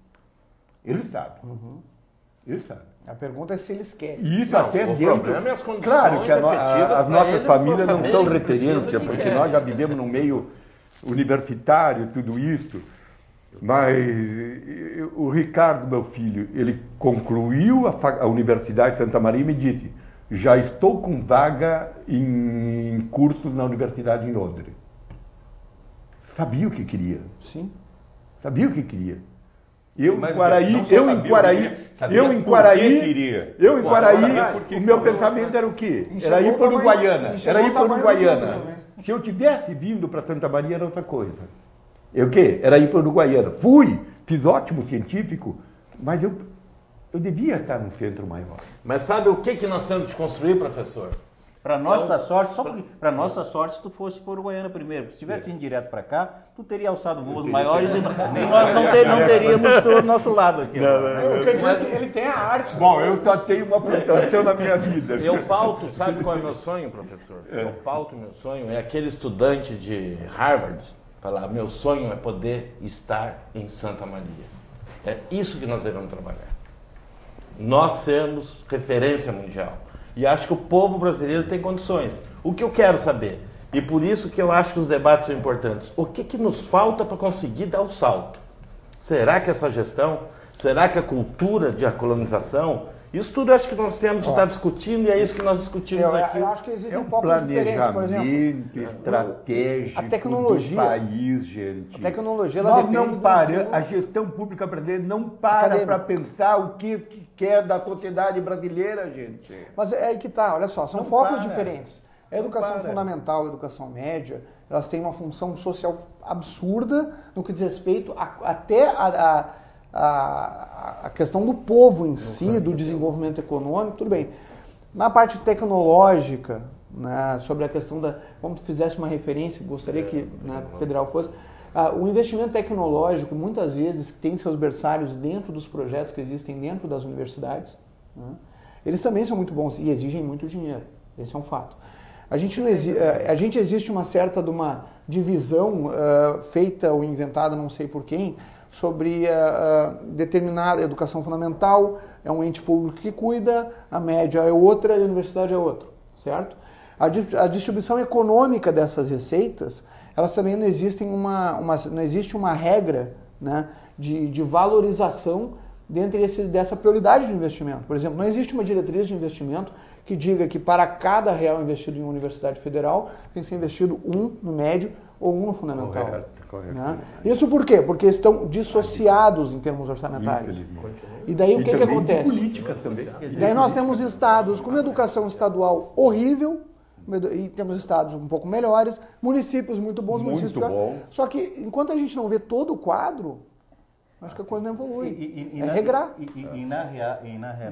Eles sabem. Eles sabem. A pergunta é se eles querem. Isso até o dentro. problema é as condições claro que as nossas famílias não são saberem referência, porque nós já vivemos num meio universitário, tudo isso. Mas o Ricardo, meu filho, ele concluiu a Universidade de Santa Maria e me disse, já estou com vaga em cursos na Universidade em Londres. Sabia o que queria. Sim. Sabia o que queria. Eu em Quaraí, o meu pensamento era o quê? Era ir para Uruguaiana. Se eu tivesse vindo para Santa Maria era outra coisa. O quê? Era ir para Uruguaiana. Fui, fiz ótimo científico, mas eu devia estar num centro maior. Mas sabe o que nós temos de construir, professor? Para nossa sorte, para nossa sorte, se tu fosse por Uruguaiana primeiro. Se tivesse vindo direto para cá, tu teria alçado voos maiores e nós não teríamos do nosso lado aqui. Ele tem a arte. Bom, eu só tenho uma frustração na minha vida. Eu pauto, sabe qual é o meu sonho, professor? Eu pauto meu sonho, é aquele estudante de Harvard falar, meu sonho é poder estar em Santa Maria. É isso que nós devemos trabalhar. Nós sermos referência mundial. E acho que o povo brasileiro tem condições. O que eu quero saber, e por isso que eu acho que os debates são importantes, o que nos falta para conseguir dar o salto? Será que essa gestão, será que a cultura de colonização, isso tudo eu acho que nós temos de estar discutindo e é isso que nós discutimos aqui. Eu acho que existem focos diferentes, por exemplo. Estratégico a tecnologia, do país, gente. A tecnologia, ela nós depende não paramos, a gestão pública brasileira não para pensar o que quer da sociedade brasileira, gente. Mas é aí que tá, olha só, são focos diferentes. A educação fundamental, a educação média, elas têm uma função social absurda no que diz respeito até a questão do povo em si, do desenvolvimento econômico, tudo bem. Na parte tecnológica, né, sobre a questão da... Como tu fizesse uma referência, gostaria que o federal fosse... O investimento tecnológico, muitas vezes, tem seus berçários dentro dos projetos que existem dentro das universidades, né? Eles também são muito bons e exigem muito dinheiro. Esse é um fato. A gente existe uma certa de uma divisão feita ou inventada, não sei por quem, sobre determinada educação fundamental, é um ente público que cuida, a média é outra e a universidade é outra, certo? A distribuição econômica dessas receitas, elas também não existe uma regra, né, de valorização dentro dessa prioridade de investimento. Por exemplo, não existe uma diretriz de investimento que diga que para cada real investido em uma universidade federal tem que ser investido um no médio ou um no fundamental. Correto. Né? Isso por quê? Porque estão dissociados em termos orçamentários. E daí o que acontece? Política também. E daí nós temos estados com uma educação estadual horrível, e temos estados um pouco melhores, municípios muito bons, municípios piores. Só que enquanto a gente não vê todo o quadro, acho que a coisa não evolui. Regrar.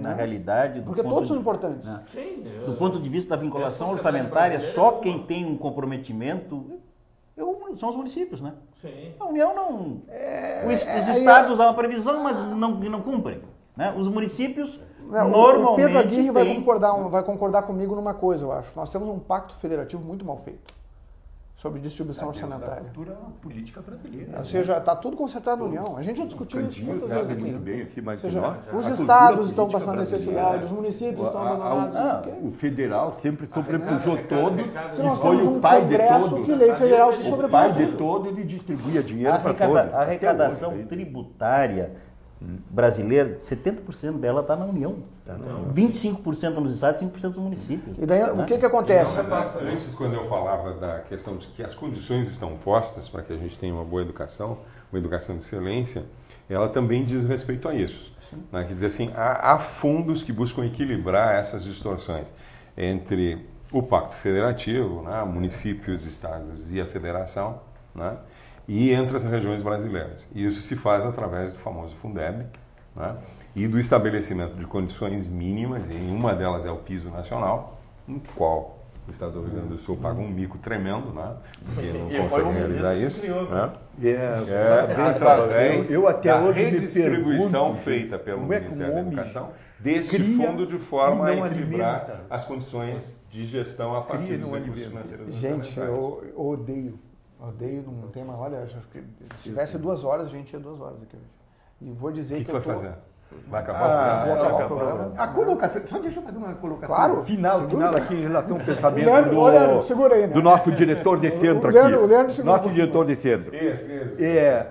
Na realidade... Porque todos são importantes. Né? Sim, do ponto de vista da vinculação orçamentária, só quem tem um comprometimento são os municípios, né? Sim. A União não... os estados há uma previsão, mas não cumprem. Né? Os municípios... Normalmente, o Pedro Aguirre vai concordar comigo numa coisa, eu acho. Nós temos um pacto federativo muito mal feito sobre distribuição orçamentária. Cultura política brasileira. Ou seja, está tudo consertado na União. A gente já discutiu isso muitas vezes aqui. Muito bem aqui, mas ou seja, os estados estão passando necessidade, os municípios estão abandonados. O federal sempre sobrepujou todo e foi o pai de todos. Que lei federal se sobrepujou. O pai de todo, ele distribuía dinheiro para todos. A arrecadação tributária brasileira, 70% dela está na União. 25% nos estados e 5% nos municípios. E daí, o que acontece? Antes, quando eu falava da questão de que as condições estão postas para que a gente tenha uma boa educação, uma educação de excelência, ela também diz respeito a isso. Né? Quer dizer assim, há fundos que buscam equilibrar essas distorções entre o Pacto Federativo, né? Municípios, estados e a federação, né? E entre as regiões brasileiras. E isso se faz através do famoso Fundeb, né? E do estabelecimento de condições mínimas, e uma delas é o piso nacional, no qual o Estado do Rio Grande do Sul paga um mico tremendo, né? Porque não consegue realizar isso. Né? Através da redistribuição feita pelo Ministério da Educação deste fundo de forma a equilibrar as condições de gestão a partir dos recursos financeiros. Gente, eu odeio num tema, olha, se tivesse 2 horas, a gente ia 2 horas aqui hoje. E vou dizer que eu tô... Vai acabar vou acabar o programa. A colocação, só deixa eu fazer uma colocação. Claro, final aqui em relação ao pensamento do nosso diretor de centro aqui. Nosso diretor de centro.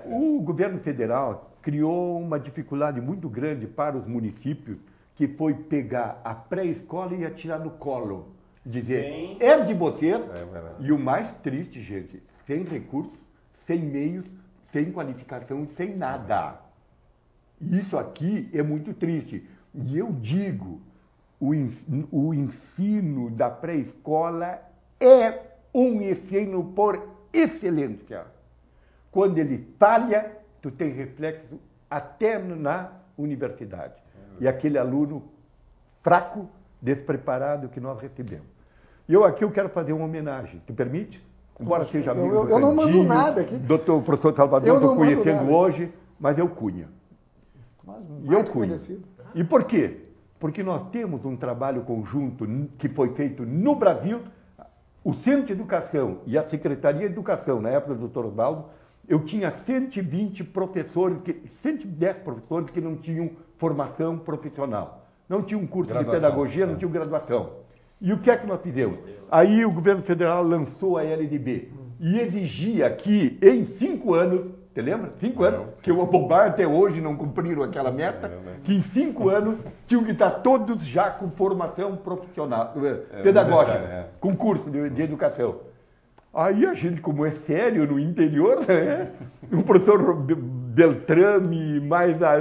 O governo federal criou uma dificuldade muito grande para os municípios, que foi pegar a pré-escola e atirar no colo. Dizer, é de vocês. E o mais triste, gente, sem recursos, sem meios, sem qualificação e sem nada. Isso aqui é muito triste. E eu digo, o ensino da pré-escola é um ensino por excelência. Quando ele falha, tu tem reflexo até na universidade. E aquele aluno fraco, despreparado que nós recebemos. Eu quero fazer uma homenagem. Tu permite? Embora seja amigo eu não mando nada aqui. Doutor professor Salvador, estou conhecendo hoje, mas eu Cunha. E por quê? Porque nós temos um trabalho conjunto que foi feito no Brasil, o Centro de Educação e a Secretaria de Educação, na época do Dr. Osvaldo, eu tinha 110 professores que não tinham formação profissional, não tinham curso de pedagogia, não tinham graduação. E o que é que nós fizemos? Aí o governo federal lançou a LDB e exigia que em 5 anos, você lembra? 5 anos, que o Abobar até hoje não cumpriram aquela meta, que em 5 anos tinham que estar todos já com formação profissional, pedagógica, com curso de educação. Aí a gente, como é sério no interior, né? O professor Beltrame, mais a